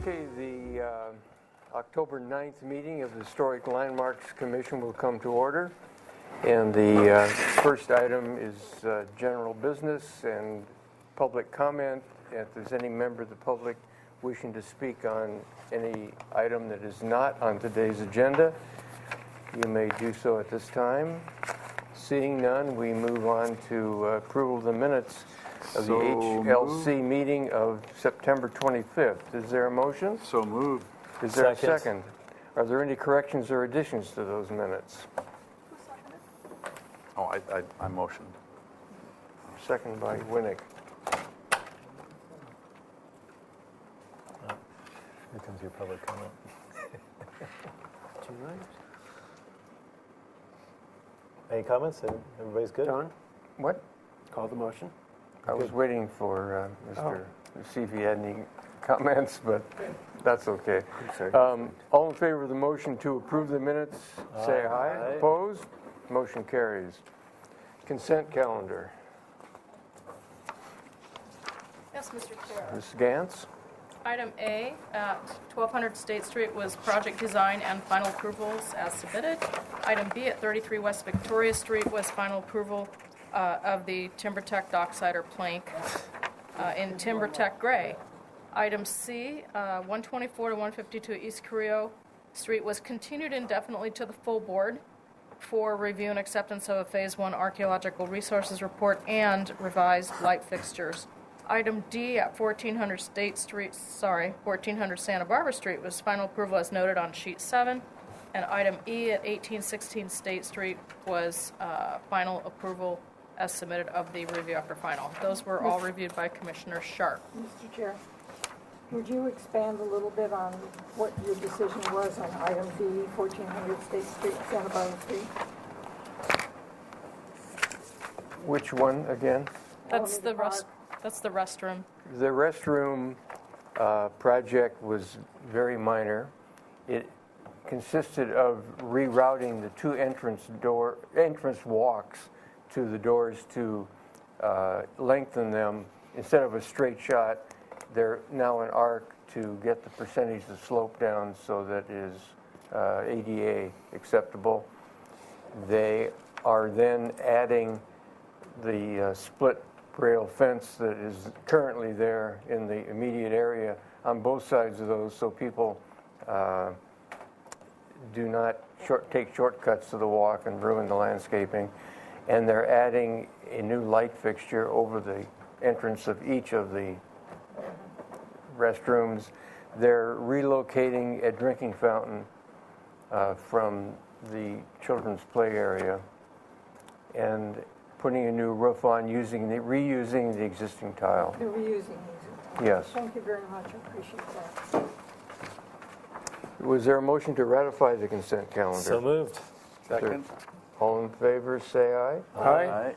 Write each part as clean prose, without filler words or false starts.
Okay, the October 9th meeting of the Historic Landmarks Commission will come to order. And the first item is general business and public comment. If there's any member of the public wishing to speak on any item that is not on today's agenda, you may do so at this time. Seeing none, we move on to approval of the minutes of the HLC meeting of September 25th. Is there a motion? So moved. Is there a second? Are there any corrections or additions to those minutes? Oh, I motioned. Second by Winnick. Here comes your public comment. Any comments? Everybody's good? John, What? call the motion. I was waiting for Mr. to see if he had any comments, but that's okay. All in favor of the motion to approve the minutes, say aye. Aye. Opposed? Motion carries. Consent calendar. Yes, Mr. Chair. Ms. Gantz? Item A at 1200 State Street was project design and final approvals as submitted. Item B at 33 West Victoria Street was final approval of the TimberTech Docksider plank in TimberTech gray. Item C, 124 to 152 East Carrillo Street was continued indefinitely to the full board for review and acceptance of a Phase 1 archaeological resources report and revised light fixtures. Item D at 1400 Santa Barbara Street was final approval as noted on sheet 7. And item E at 1816 State Street was final approval as submitted of the review after final. Those were all reviewed by Commissioner Sharp. Mr. Chair, would you expand a little bit on what your decision was on item D, 1400 State Street, Santa Barbara Street? Which one again? That's the restroom. The restroom project was very minor. It consisted of rerouting the two entrance walks to the doors to lengthen them. Instead of a straight shot, they're now an arc to get the percentage of slope down so that is ADA acceptable. They are then adding the split rail fence that is currently there in the immediate area on both sides of those, so people do not take shortcuts to the walk and ruin the landscaping. And they're adding a new light fixture over the entrance of each of the restrooms. They're relocating a drinking fountain from the children's play area and putting a new roof on, reusing the existing tile. They're reusing these. Yes. Thank you very much. I appreciate that. Was there a motion to ratify the consent calendar? So moved. Second. All in favor, say aye. Aye.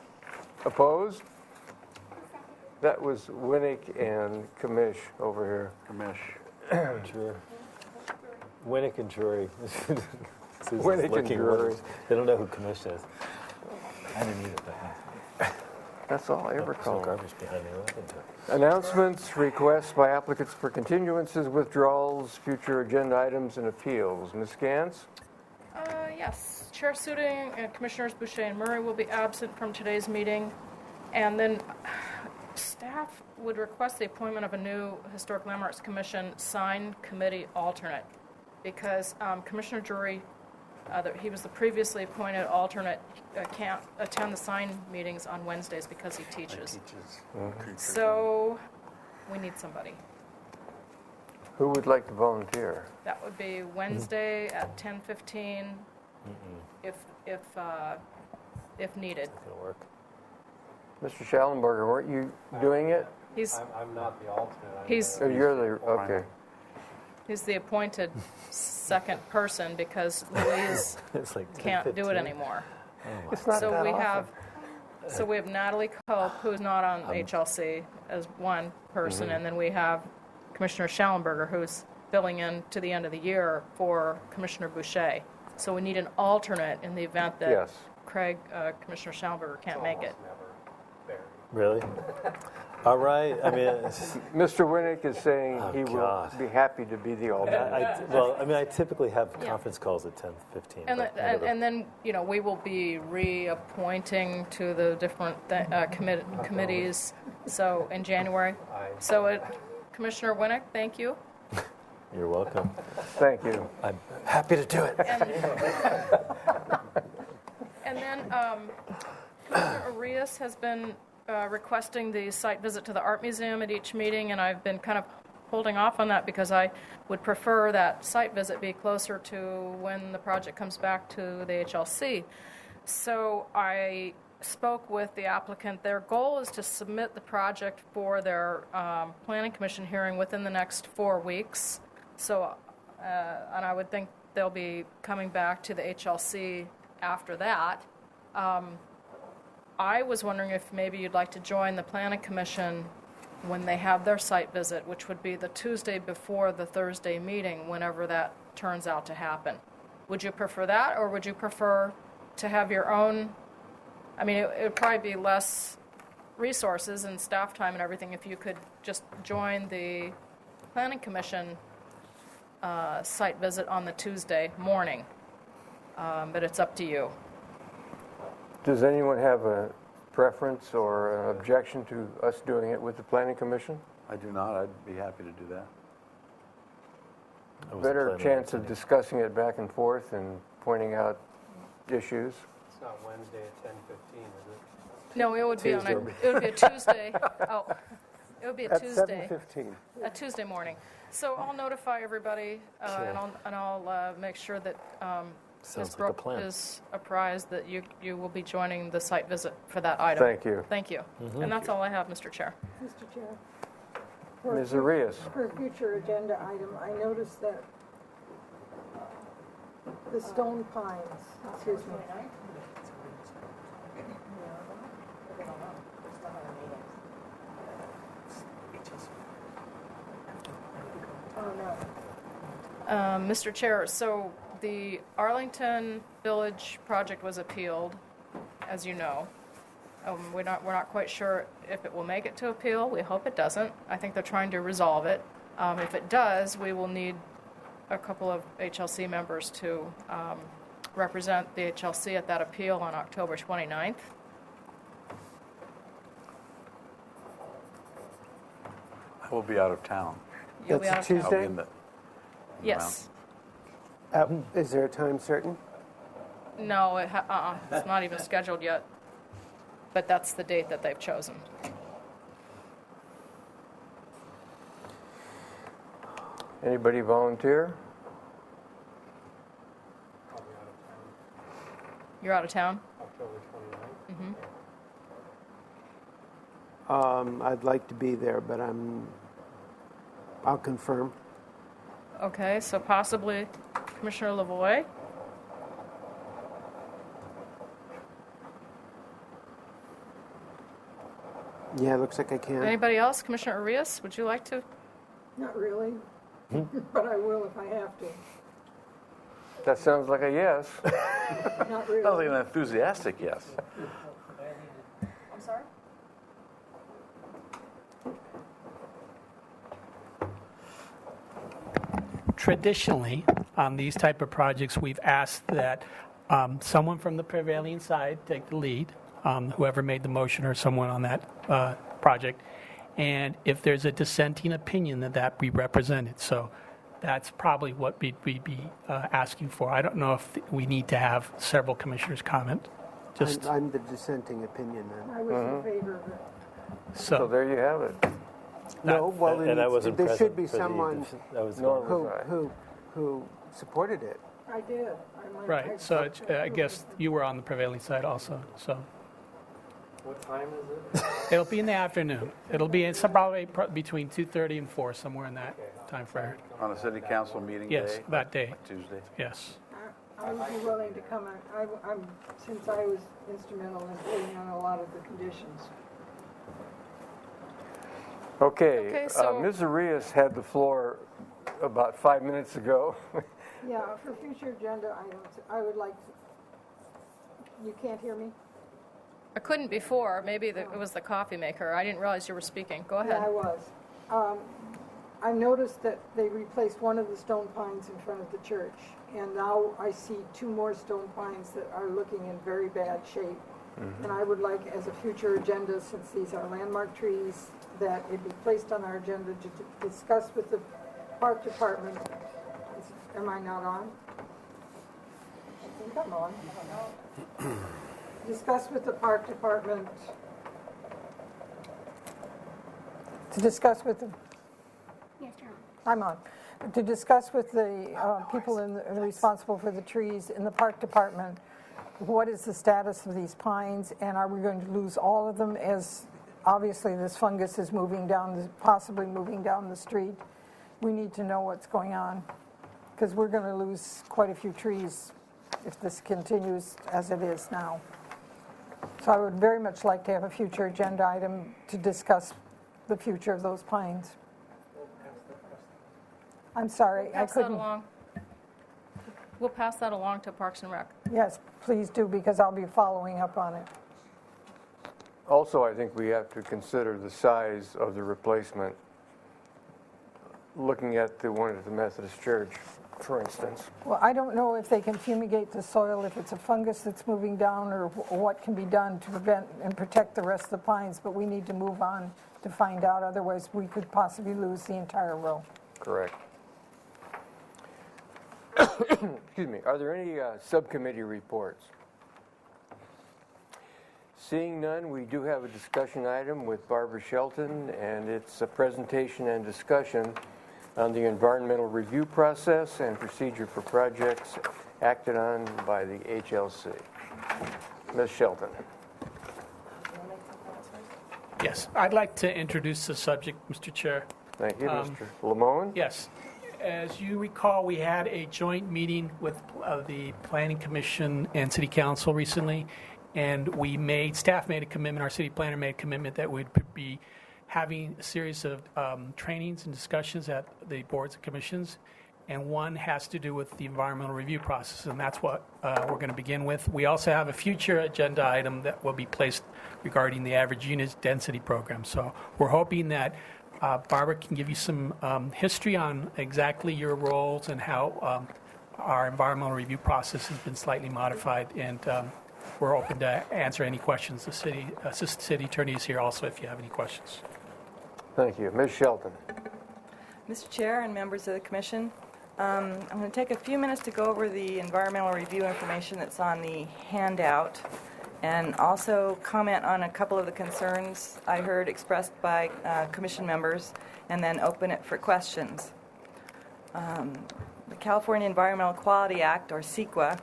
Opposed? That was Winnick and Kamish over here. Commish. Sure. Winnick and Drury. Winnick and Drury. They don't know who Commish is. I didn't either, but That's all I ever some call them. garbage behind me. Look into it. Announcements, requests by applicants for continuances, withdrawals, future agenda items, and appeals. Ms. Gantz? Yes. Chair Suding and Commissioners Boucher and Murray will be absent from today's meeting. And then staff would request the appointment of a new Historic Landmarks Commission sign committee alternate because Commissioner Drury, he was the previously appointed alternate, can't attend the sign meetings on Wednesdays because he teaches. So we need somebody. Who would like to volunteer? That would be Wednesday at 10:15 if needed. It's going to work. Mr. Schallenberger, weren't you doing it? I'm not the alternate. Oh, you're the, okay. He's the appointed second person because Louise It's like can't do 10:15. it anymore. It's not So that we often. have Natalie Cope, who's not on HLC, as one person, and then we have Commissioner Schallenberger, who's filling in to the end of the year for Commissioner Boucher. So we need an alternate in the event that Yes. Commissioner Schallenberger can't make it. Never buried. Really? All right, I mean, Mr. Winnick is saying Oh, he will God. be happy to be the alternate. I typically have Yeah. conference calls at 10:15. And, but and then, we will be reappointing to the different committees, so in January. So Commissioner Winnick, thank you. You're welcome. Thank you. I'm happy to do it. And then Commissioner Arias has been requesting the site visit to the art museum at each meeting, and I've been kind of holding off on that because I would prefer that site visit be closer to when the project comes back to the HLC. So I spoke with the applicant. Their goal is to submit the project for their planning commission hearing within the next 4 weeks. So, and I would think they'll be coming back to the HLC after that. I was wondering if maybe you'd like to join the planning commission when they have their site visit, which would be the Tuesday before the Thursday meeting, whenever that turns out to happen. Would you prefer that, or would you prefer to have your own? I mean, it would probably be less resources and staff time and everything if you could just join the planning commission site visit on the Tuesday morning, but it's up to you. Does anyone have a preference or an objection to us doing it with the planning commission? I do not. I'd be happy to do that. I wasn't Better planning on chance of attending. discussing it back and forth and pointing out issues. It's not Wednesday at 10:15, is it? No, it would be on it would be a Tuesday. Oh, it would be a At Tuesday. 7:15. A Tuesday morning. So I'll notify everybody, and I'll make sure that Ms. Sounds like a Brooke plan. is apprised that you will be joining the site visit for that item. Thank you. Thank you. Mm-hmm. And that's all I have, Mr. Chair. Mr. Chair. For Ms. Arias? For a future agenda item, I noticed that the stone pines, excuse me. Oh, no. Mr. Chair, so the Arlington Village project was appealed, as you know. We're not quite sure if it will make it to appeal. We hope it doesn't. I think they're trying to resolve it. If it does, we will need a couple of HLC members to represent the HLC at that appeal on October 29th. I will be out of town. You'll be That's out a of town. I'll be Tuesday? in the Yes. Is there a time certain? No, it's not even scheduled yet. But that's the date that they've chosen. Anybody volunteer? I'll be out of town You're out of town? October 29th. I'd like to be there, but I'll confirm. Okay, so possibly Commissioner Lavoy. Yeah, looks like I can. Anybody else? Commissioner Arias, would you like to? Not really, but I will if I have to. That sounds like a yes. Not Sounds like really. an enthusiastic yes. I'm sorry? Traditionally, on these type of projects, we've asked that someone from the prevailing side take the lead, whoever made the motion or someone on that project, and if there's a dissenting opinion, that be represented. So that's probably what we'd be asking for. I don't know if we need to have several commissioners comment. Just I'm the dissenting opinion then. I was in favor of it. So so. there you have it. No, well, And I wasn't there should present be for the someone I was No. gone. who supported it. I did. Right, so I guess you were on the prevailing side also, so. What time is it? It'll be in the afternoon. It'll be in probably between 2:30 and 4, somewhere in that time frame. On a city council meeting day? Yes, that day, Tuesday. yes. I would be willing to come, since I was instrumental in putting on a lot of the conditions. Okay, Okay, so- Ms. Arias had the floor about 5 minutes ago. Yeah, for future agenda items, I would like, you can't hear me? I couldn't before. Maybe it was the coffee maker. I didn't realize you were speaking. Go ahead. Yeah, I was. I noticed that they replaced one of the stone pines in front of the church, and now I see two more stone pines that are looking in very bad shape. And I would like, as a future agenda, since these are landmark trees, that it be placed on our agenda to discuss with the park department. Am I not on? I think I'm on. Discuss with the park department. To discuss with the. Yes, you're on. I'm on. To discuss with the people responsible for the trees in the park department, what is the status of these pines, and are we going to lose all of them, as obviously this fungus is moving down, possibly moving down the street. We need to know what's going on, because we're going to lose quite a few trees if this continues as it is now. So I would very much like to have a future agenda item to discuss the future of those pines. I'm sorry, I Pass that couldn't. along. We'll pass that along to Parks and Rec. Yes, please do, because I'll be following up on it. Also, I think we have to consider the size of the replacement. Looking at the one at the Methodist Church, for instance. Well, I don't know if they can fumigate the soil, if it's a fungus that's moving down, or what can be done to prevent and protect the rest of the pines, but we need to move on to find out, otherwise we could possibly lose the entire row. Correct. Excuse me. Are there any subcommittee reports? Seeing none, we do have a discussion item with Barbara Shelton, and it's a presentation and discussion on the environmental review process and procedure for projects acted on by the HLC. Ms. Shelton. Yes, I'd like to introduce the subject, Mr. Chair. Thank you, Mr. Lamone. Yes. As you recall, we had a joint meeting with the Planning Commission and City Council recently, and staff made a commitment, our city planner made a commitment that we'd be having a series of trainings and discussions at the boards and commissions, and one has to do with the environmental review process, and that's what we're going to begin with. We also have a future agenda item that will be placed regarding the average unit density program. So we're hoping that Barbara can give you some history on exactly your roles and how our environmental review process has been slightly modified, and we're open to answer any questions. The Assistant City Attorney is here also if you have any questions. Thank you. Ms. Shelton. Mr. Chair and members of the Commission, I'm going to take a few minutes to go over the environmental review information that's on the handout, and also comment on a couple of the concerns I heard expressed by Commission members, and then open it for questions. The California Environmental Quality Act, or CEQA,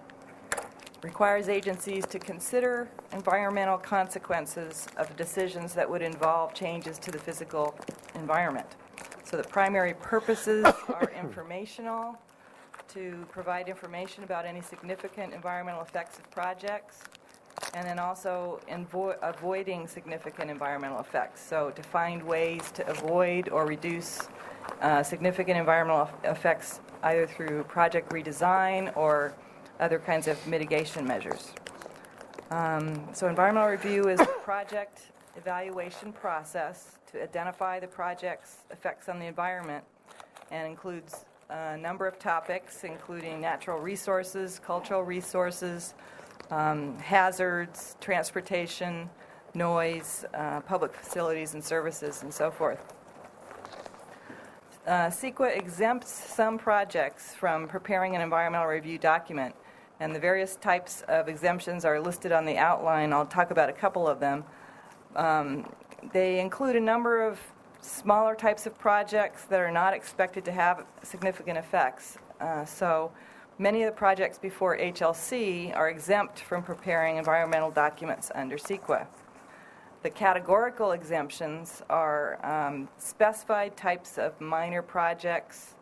requires agencies to consider environmental consequences of decisions that would involve changes to the physical environment. So the primary purposes are informational, to provide information about any significant environmental effects of projects, and then also avoiding significant environmental effects. So to find ways to avoid or reduce significant environmental effects either through project redesign or other kinds of mitigation measures. So environmental review is a project evaluation process to identify the project's effects on the environment, and includes a number of topics, including natural resources, cultural resources, hazards, transportation, noise, public facilities and services, and so forth. CEQA exempts some projects from preparing an environmental review document, and the various types of exemptions are listed on the outline. I'll talk about a couple of them. They include a number of smaller types of projects that are not expected to have significant effects. So many of the projects before HLC are exempt from preparing environmental documents under CEQA. The categorical exemptions are specified types of minor projects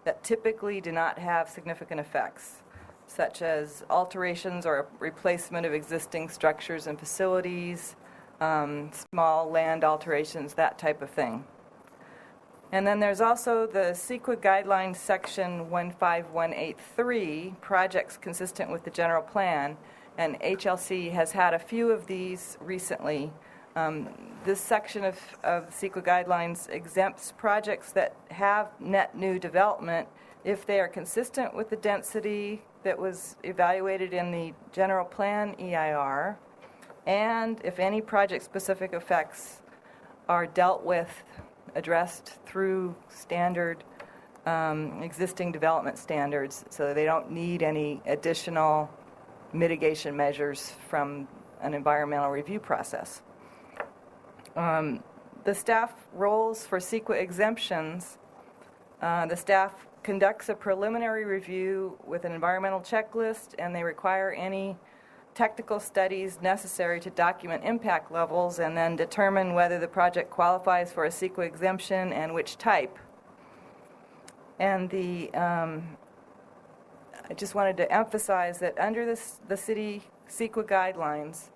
that typically do not have significant effects, such as alterations or replacement of existing structures and facilities, small land alterations, that type of thing. And then there's also the CEQA Guidelines Section 15183, projects consistent with the general plan, and HLC has had a few of these recently. This section of CEQA guidelines exempts projects that have net new development if they are consistent with the density that was evaluated in the general plan EIR, and if any project-specific effects are dealt with, addressed through standard existing development standards, so they don't need any additional mitigation measures from an environmental review process. The staff roles for CEQA exemptions, the staff conducts a preliminary review with an environmental checklist, and they require any technical studies necessary to document impact levels and then determine whether the project qualifies for a CEQA exemption and which type. And I just wanted to emphasize that under the city CEQA guidelines,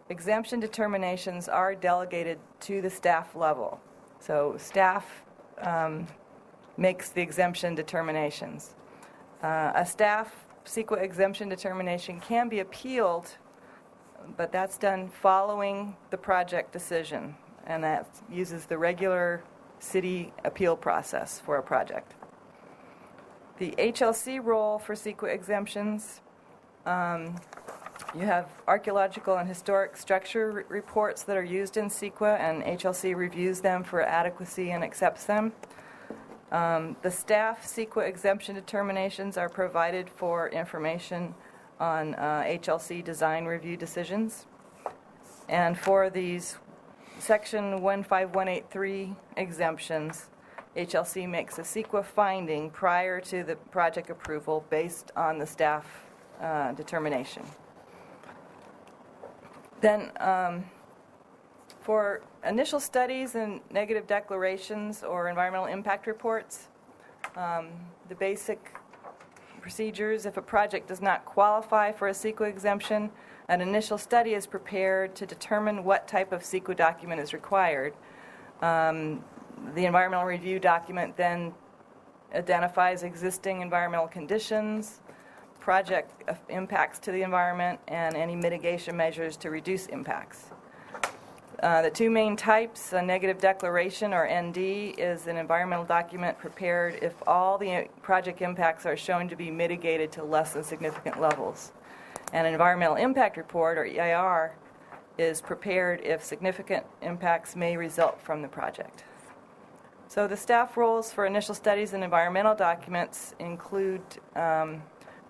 exemption determinations are delegated to the staff level. So staff makes the exemption determinations. A staff CEQA exemption determination can be appealed, but that's done following the project decision, and that uses the regular city appeal process for a project. The HLC role for CEQA exemptions, you have archaeological and historic structure reports that are used in CEQA, and HLC reviews them for adequacy and accepts them. The staff CEQA exemption determinations are provided for information on HLC design review decisions. And for these Section 15183 exemptions, HLC makes a CEQA finding prior to the project approval based on the staff determination. Then for initial studies and negative declarations or environmental impact reports, the basic procedures: if a project does not qualify for a CEQA exemption, an initial study is prepared to determine what type of CEQA document is required. The environmental review document then identifies existing environmental conditions, project impacts to the environment, and any mitigation measures to reduce impacts. The two main types, a negative declaration or ND, is an environmental document prepared if all the project impacts are shown to be mitigated to less than significant levels. And an environmental impact report, or EIR, is prepared if significant impacts may result from the project. So the staff roles for initial studies and environmental documents include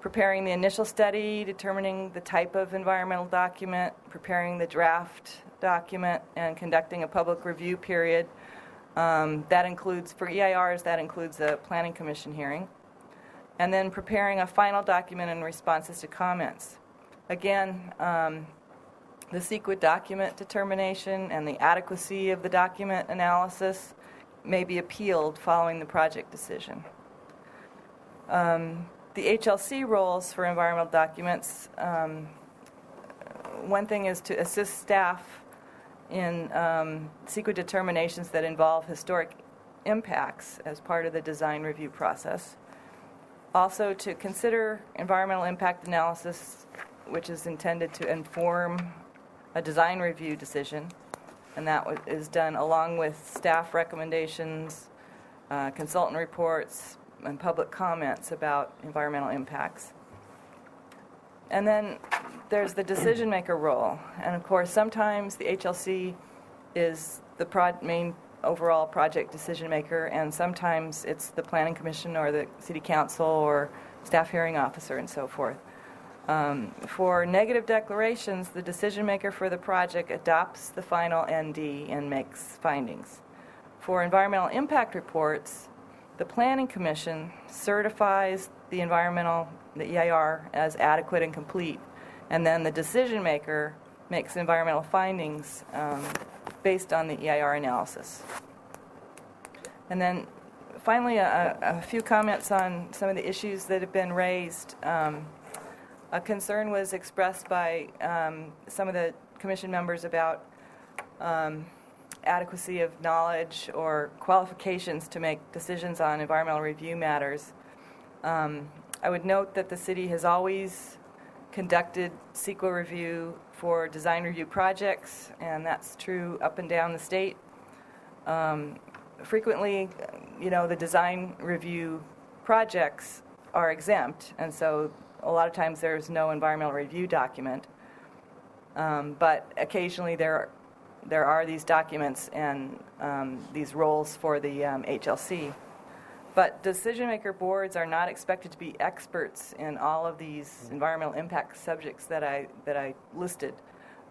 preparing the initial study, determining the type of environmental document, preparing the draft document, and conducting a public review period. That includes, for EIRs, that includes a planning commission hearing. And then preparing a final document in responses to comments. Again, the CEQA document determination and the adequacy of the document analysis may be appealed following the project decision. The HLC roles for environmental documents, one thing is to assist staff in CEQA determinations that involve historic impacts as part of the design review process. Also to consider environmental impact analysis, which is intended to inform a design review decision, and that is done along with staff recommendations, consultant reports, and public comments about environmental impacts. And then there's the decision maker role, and of course sometimes the HLC is the main overall project decision maker, and sometimes it's the planning commission or the city council or staff hearing officer and so forth. For negative declarations, the decision maker for the project adopts the final ND and makes findings. For environmental impact reports, the planning commission certifies the EIR as adequate and complete, and then the decision maker makes environmental findings based on the EIR analysis. And then finally, a few comments on some of the issues that have been raised. A concern was expressed by some of the commission members about adequacy of knowledge or qualifications to make decisions on environmental review matters. I would note that the city has always conducted CEQA review for design review projects, and that's true up and down the state. Frequently, the design review projects are exempt, and so a lot of times there's no environmental review document. But occasionally there are these documents and these roles for the HLC. But decision-maker boards are not expected to be experts in all of these environmental impact subjects that I listed.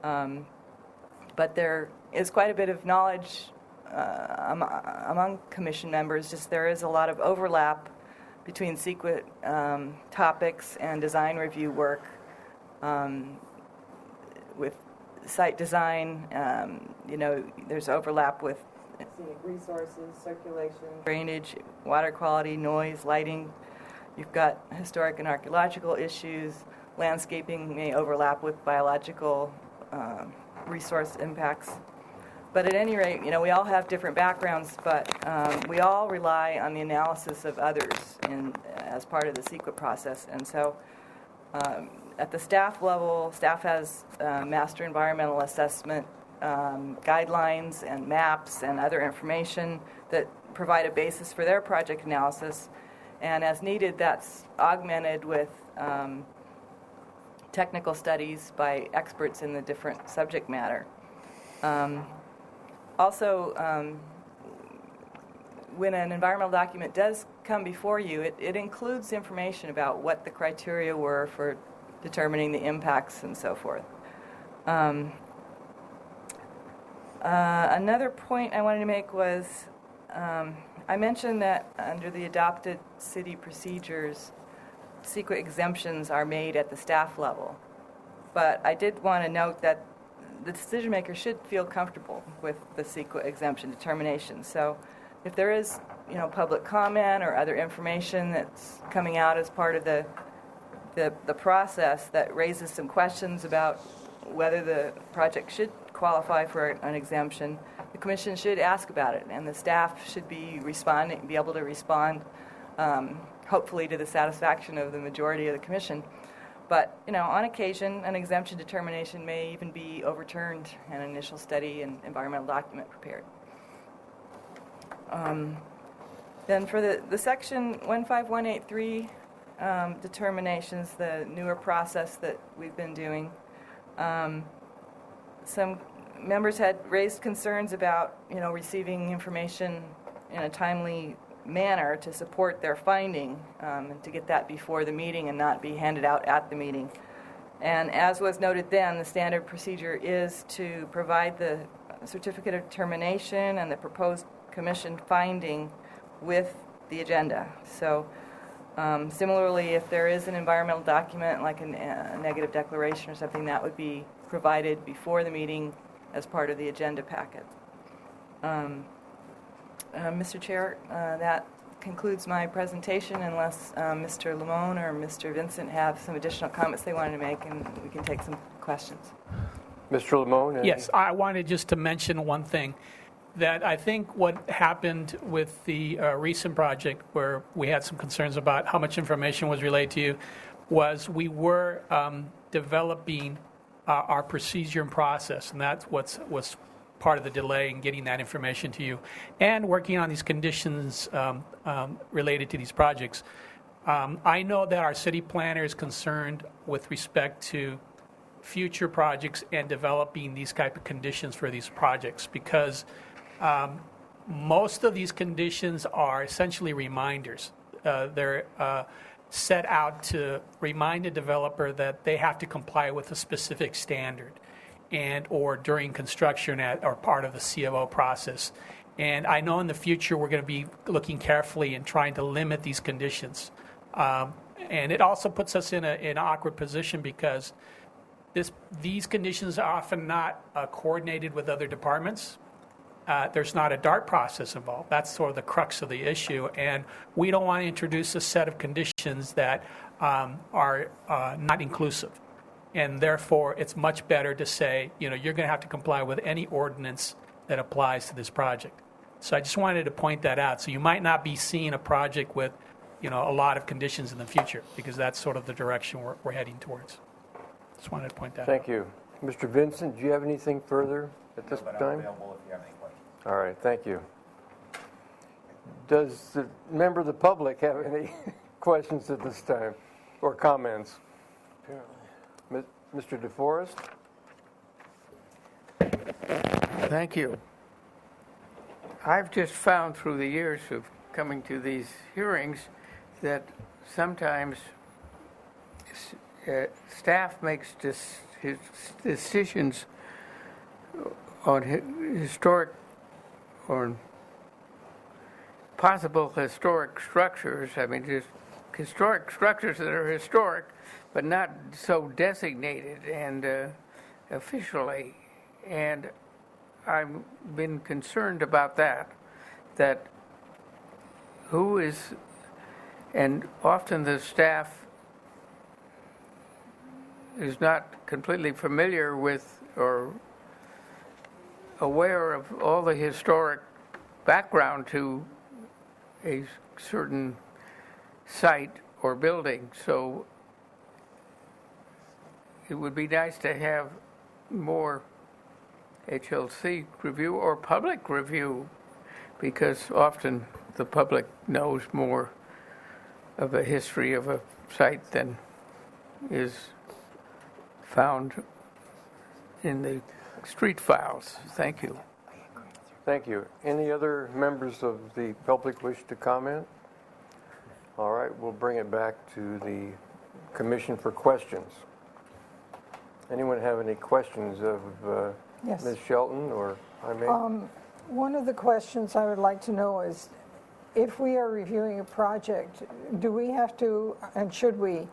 But there is quite a bit of knowledge among commission members. Just there is a lot of overlap between CEQA topics and design review work with site design. There's overlap with scenic resources, circulation, drainage, water quality, noise, lighting. You've got historic and archaeological issues. Landscaping may overlap with biological resource impacts. But at any rate, we all have different backgrounds, but we all rely on the analysis of others as part of the CEQA process. And so at the staff level, staff has master environmental assessment guidelines and maps and other information that provide a basis for their project analysis. And as needed, that's augmented with technical studies by experts in the different subject matter. Also, when an environmental document does come before you, it includes information about what the criteria were for determining the impacts and so forth. Another point I wanted to make was I mentioned that under the adopted city procedures, CEQA exemptions are made at the staff level. But I did want to note that the decision maker should feel comfortable with the CEQA exemption determination. So if there is, public comment or other information that's coming out as part of the process that raises some questions about whether the project should qualify for an exemption, the commission should ask about it, and the staff should be able to respond, hopefully to the satisfaction of the majority of the commission. But, on occasion, an exemption determination may even be overturned and an initial study and environmental document prepared. Then for the section 15183 determinations, the newer process that we've been doing, some members had raised concerns about, receiving information in a timely manner to support their finding, and to get that before the meeting and not be handed out at the meeting. And as was noted then, the standard procedure is to provide the certificate of determination and the proposed commission finding with the agenda. So similarly, if there is an environmental document like a negative declaration or something, that would be provided before the meeting as part of the agenda packet. Mr. Chair, that concludes my presentation unless Mr. Limon or Mr. Vincent have some additional comments they wanted to make, and we can take some questions. Mr. Limon? Yes, I wanted just to mention one thing, that I think what happened with the recent project where we had some concerns about how much information was relayed to you was we were developing our procedure and process, and that's was part of the delay in getting that information to you, and working on these conditions related to these projects. I know that our city planner is concerned with respect to future projects and developing these type of conditions for these projects, because most of these conditions are essentially reminders. They're set out to remind a developer that they have to comply with a specific standard, and or during construction or part of the CFO process. And I know in the future we're going to be looking carefully and trying to limit these conditions. And it also puts us in an awkward position because these conditions are often not coordinated with other departments. There's not a DART process involved. That's sort of the crux of the issue. And we don't want to introduce a set of conditions that are not inclusive. And therefore, it's much better to say, you're going to have to comply with any ordinance that applies to this project. So I just wanted to point that out. So you might not be seeing a project with, a lot of conditions in the future, because that's sort of the direction we're heading towards. Just wanted to point that out. Thank you. Mr. Vincent, do you have anything further at this But I'm time? available if you have any questions. All right, thank you. Does the member of the public have any questions at this time or comments? Mr. DeForest? Thank you. I've just found through the years of coming to these hearings that sometimes staff makes his decisions on historic or possible historic structures. I mean, just historic structures that are historic, but not so designated and officially. And I've been concerned about that who is, and often the staff is not completely familiar with or aware of all the historic background to a certain site or building. So it would be nice to have more HLC review or public review, because often the public knows more of the history of a site than is found in the street files. Thank you. Thank you. Any other members of the public wish to comment? All right, we'll bring it back to the commission for questions. Anyone have any questions of Yes. Ms. Shelton or I may? One of the questions I would like to know is, if we are reviewing a project, do we have to, and should we,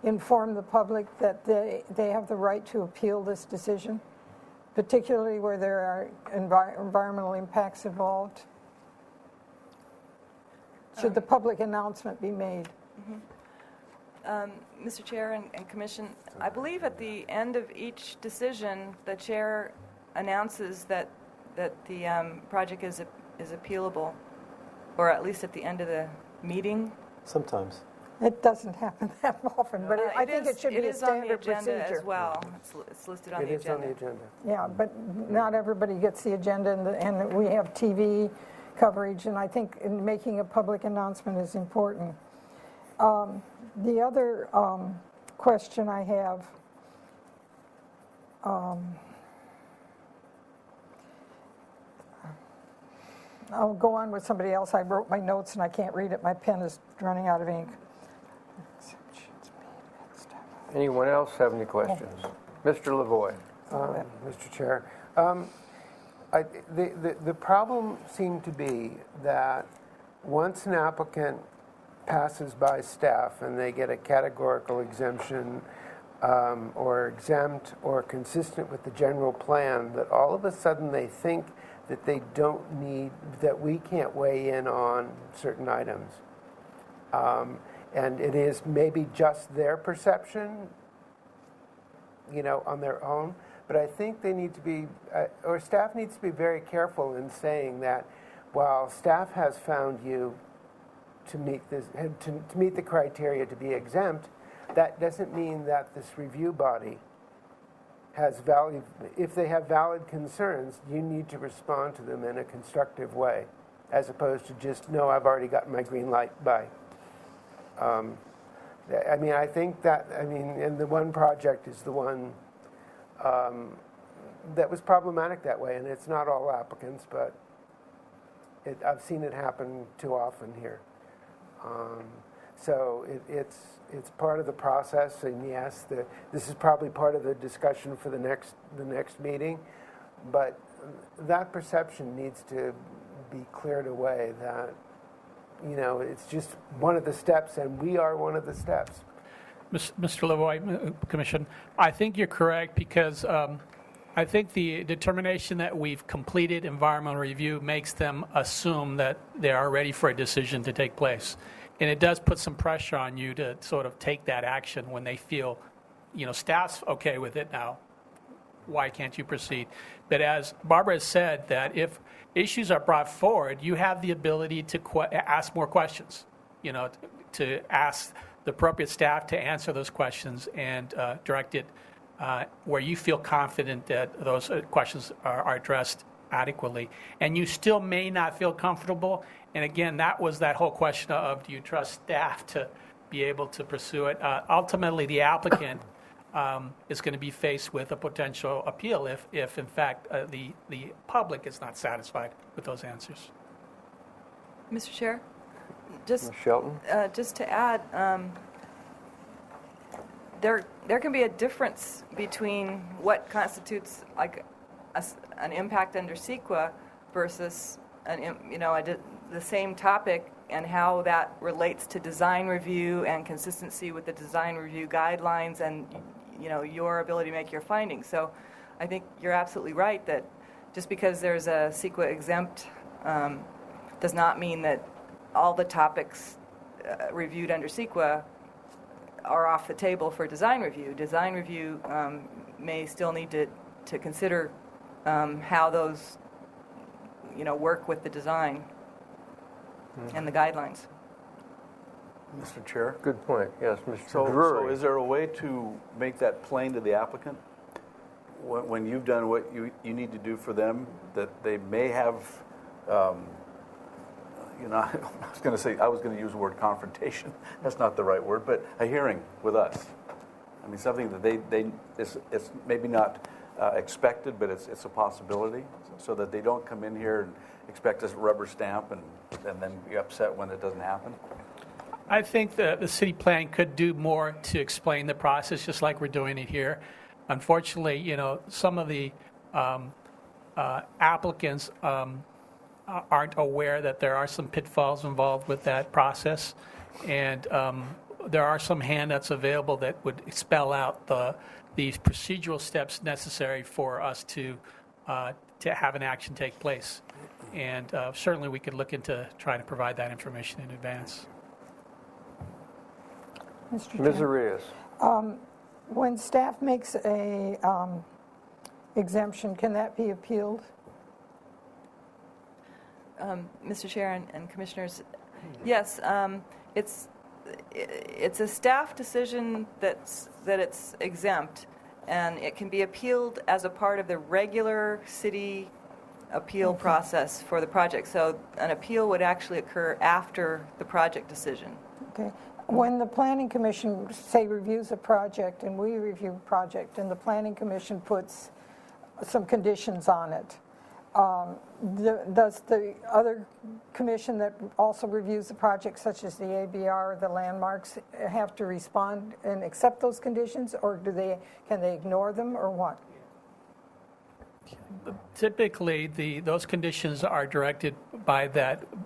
inform the public that they have the right to appeal this decision, particularly where there are environmental impacts involved? Should the public announcement be made? Mr. Chair and Commission, I believe at the end of each decision, the chair announces that the project is appealable, or at least at the end of the meeting. Sometimes. It doesn't happen that often, but I think it should be a is on the standard agenda procedure. as well. It's listed on It the is on agenda. the agenda. Yeah, but not everybody gets the agenda, and we have TV coverage, and I think in making a public announcement is important. The other question I have, I'll go on with somebody else. I wrote my notes and I can't read it. My pen is running out of ink. Anyone else have any questions? Mr. Lavoy. Mr. Chair, the problem seemed to be that once an applicant passes by staff and they get a categorical exemption or exempt or consistent with the general plan, that all of a sudden they think that they don't need, that we can't weigh in on certain items. And it is maybe just their perception, on their own. But I think they need to be, or staff needs to be very careful in saying that while staff has found you to meet this, to meet the criteria to be exempt, that doesn't mean that this review body has valid, if they have valid concerns, you need to respond to them in a constructive way, as opposed to just, no, I've already gotten my green light, bye. I think that, and the one project is the one that was problematic that way, and it's not all applicants, but I've seen it happen too often here. So it's part of the process, and yes, this is probably part of the discussion for the next meeting, but that perception needs to be cleared away that, it's just one of the steps, and we are one of the steps. Mr. Lavoy, Commission, I think you're correct, because I think the determination that we've completed environmental review makes them assume that they are ready for a decision to take place. And it does put some pressure on you to sort of take that action when they feel, staff's okay with it now. Why can't you proceed? But as Barbara has said, that if issues are brought forward, you have the ability to ask more questions, to ask the appropriate staff to answer those questions and direct it where you feel confident that those questions are addressed adequately. And you still may not feel comfortable. And again, that was that whole question of, do you trust staff to be able to pursue it? Ultimately, the applicant is going to be faced with a potential appeal if in fact, the public is not satisfied with those answers. Mr. Chair, just Ms. Shelton? just to add, there can be a difference between what constitutes like an impact under CEQA versus the same topic, and how that relates to design review and consistency with the design review guidelines and your ability to make your findings. So I think you're absolutely right that just because there's a CEQA exempt does not mean that all the topics reviewed under CEQA are off the table for design review. Design review may still need to consider how those work with the design and the guidelines. Mr. Chair? Good point. Yes, Mr. So Drury. is there a way to make that plain to the applicant? When you've done what you need to do for them, that they may have, I was going to use the word confrontation. That's not the right word, but a hearing with us. I mean, something that it's maybe not expected, but it's a possibility, so that they don't come in here and expect us to rubber stamp and then be upset when it doesn't happen. I think the city planning could do more to explain the process, just like we're doing it here. Unfortunately, some of the applicants aren't aware that there are some pitfalls involved with that process, and there are some handouts available that would spell out the procedural steps necessary for us to have an action take place. And certainly we could look into trying to provide that information in advance. Mr. Ms. Chair. Arias? When staff makes a exemption, can that be appealed? Mr. Chair and Commissioners, yes, it's a staff decision that it's exempt, and it can be appealed as a part of the regular city appeal process for the project. So an appeal would actually occur after the project decision. Okay. When the Planning Commission, say, reviews a project, and we review a project, and the Planning Commission puts some conditions on it, does the other commission that also reviews the project, such as the ABR or the landmarks, have to respond and accept those conditions, or can they ignore them, or what? Typically, those conditions are directed by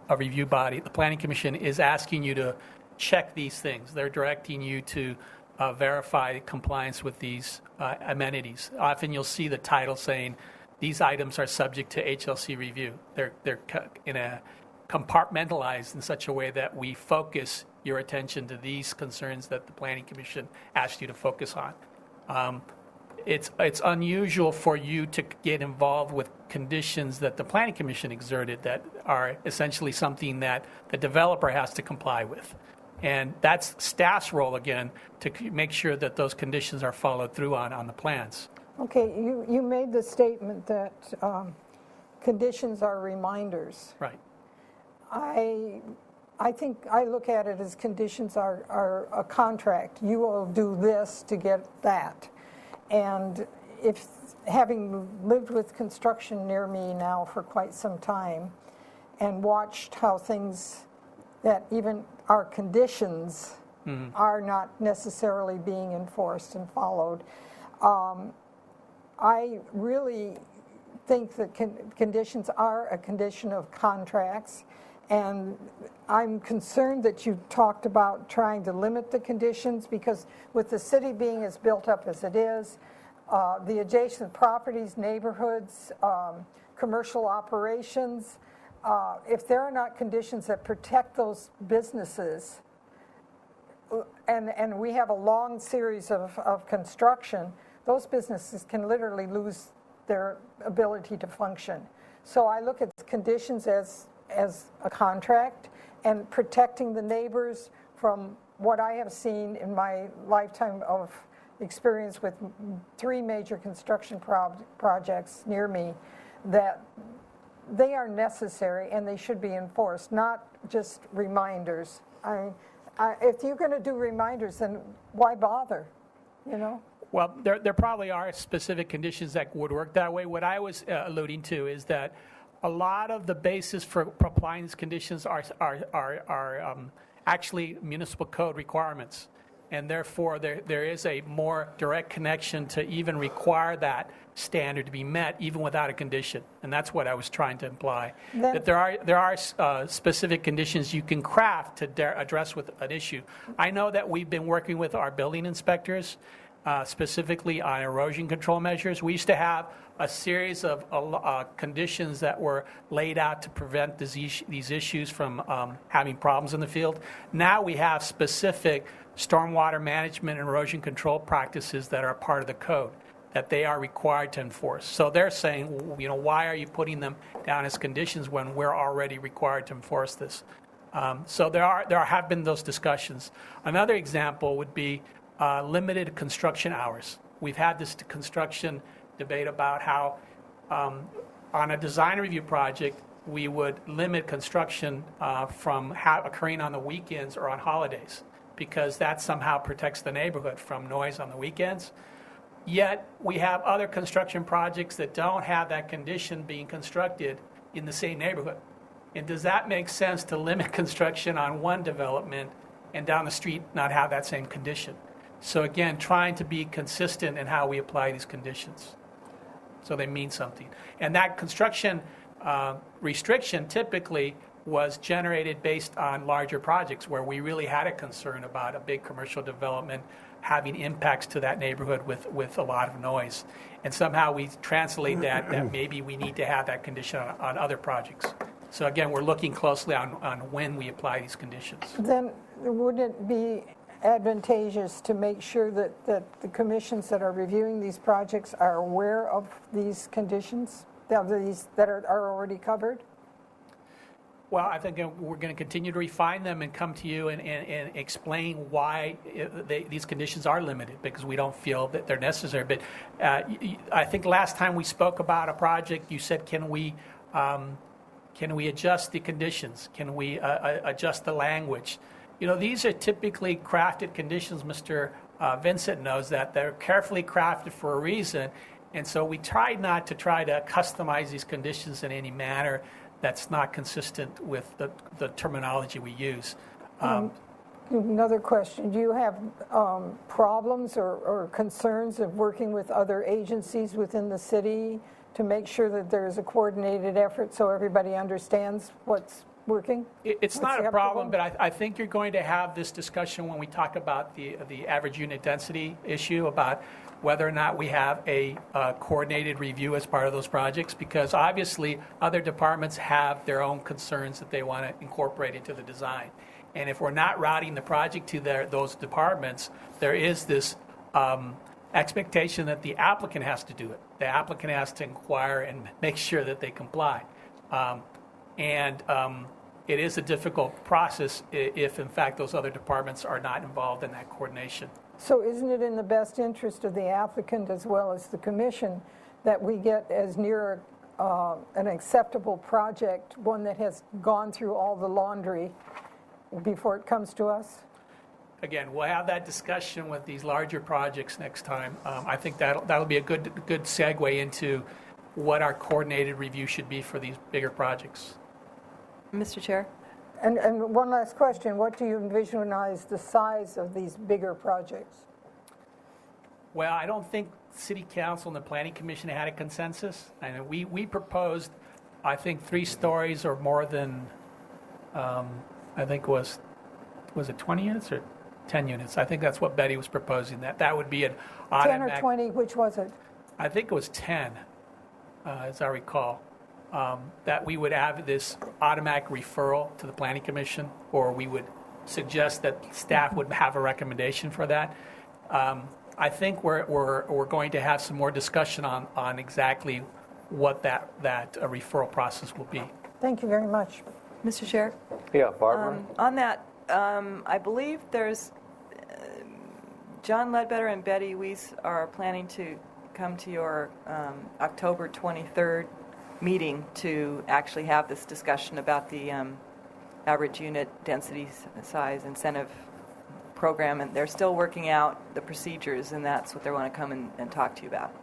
a review body. The Planning Commission is asking you to check these things. They're directing you to verify compliance with these amenities. Often you'll see the title saying, these items are subject to HLC review. They're compartmentalized in such a way that we focus your attention to these concerns that the Planning Commission asked you to focus on. It's unusual for you to get involved with conditions that the Planning Commission exerted that are essentially something that the developer has to comply with. And that's staff's role, again, to make sure that those conditions are followed through on the plans. Okay, you made the statement that conditions are reminders. Right. I think I look at it as conditions are a contract. You will do this to get that. And if, having lived with construction near me now for quite some time and watched how things that even our conditions are not necessarily being enforced and followed, I really think that conditions are a condition of contracts, and I'm concerned that you talked about trying to limit the conditions, because with the city being as built up as it is, the adjacent properties, neighborhoods, commercial operations, if there are not conditions that protect those businesses, and we have a long series of construction, those businesses can literally lose their ability to function. So I look at conditions as a contract, and protecting the neighbors from what I have seen in my lifetime of experience with 3 major construction projects near me, that they are necessary and they should be enforced, not just reminders. If you're going to do reminders, then why bother, you know? Well, there probably are specific conditions that would work that way. What I was alluding to is that a lot of the basis for applying these conditions are actually municipal code requirements. And therefore, there is a more direct connection to even require that standard to be met, even without a condition. And that's what I was trying to imply. That there are specific conditions you can craft to address with an issue. I know that we've been working with our building inspectors, specifically on erosion control measures. We used to have a series of conditions that were laid out to prevent these issues from having problems in the field. Now we have specific stormwater management and erosion control practices that are part of the code that they are required to enforce. So they're saying, why are you putting them down as conditions when we're already required to enforce this? So there have been those discussions. Another example would be limited construction hours. We've had this construction debate about how on a design review project, we would limit construction from occurring on the weekends or on holidays, because that somehow protects the neighborhood from noise on the weekends. Yet we have other construction projects that don't have that condition being constructed in the same neighborhood. And does that make sense to limit construction on one development and down the street not have that same condition? So again, trying to be consistent in how we apply these conditions, so they mean something. And that construction restriction typically was generated based on larger projects where we really had a concern about a big commercial development having impacts to that neighborhood with a lot of noise. And somehow we translate that maybe we need to have that condition on other projects. So again, we're looking closely on when we apply these conditions. Then wouldn't it be advantageous to make sure that the commissions that are reviewing these projects are aware of these conditions, these that are already covered? Well, I think we're going to continue to refine them and come to you and explain why these conditions are limited, because we don't feel that they're necessary. But I think last time we spoke about a project, you said, can we adjust the conditions? Can we adjust the language? These are typically crafted conditions. Mr. Vincent knows that. They're carefully crafted for a reason. And so we try not to customize these conditions in any manner that's not consistent with the terminology we use. Another question. Do you have problems or concerns of working with other agencies within the city to make sure that there's a coordinated effort so everybody understands what's working? It's not a problem, but I think you're going to have this discussion when we talk about the average unit density issue, about whether or not we have a coordinated review as part of those projects, because obviously other departments have their own concerns that they want to incorporate into the design. And if we're not routing the project to those departments, there is this expectation that the applicant has to do it. The applicant has to inquire and make sure that they comply. It is a difficult process if, in fact, those other departments are not involved in that coordination. So isn't it in the best interest of the applicant as well as the commission that we get as near an acceptable project, one that has gone through all the laundry before it comes to us? Again, we'll have that discussion with these larger projects next time. I think that'll be a good segue into what our coordinated review should be for these bigger projects. Mr. Chair? And one last question. What do you visualize the size of these bigger projects? Well, I don't think City Council and the Planning Commission had a consensus. And we proposed, I think, 3 stories or more than, I think was it 20 units or 10 units? I think that's what Betty was proposing, that would be an automatic. 10 or 20, which was it? I think it was 10, as I recall. That we would have this automatic referral to the Planning Commission, or we would suggest that staff would have a recommendation for that. I think we're going to have some more discussion on exactly what that referral process will be. Thank you very much. Mr. Chair? Yeah, Barbara? On that, I believe there's John Ledbetter and Betty Weiss are planning to come to your October 23rd meeting to actually have this discussion about the average unit density size incentive program, and they're still working out the procedures, and that's what they want to come and talk to you about.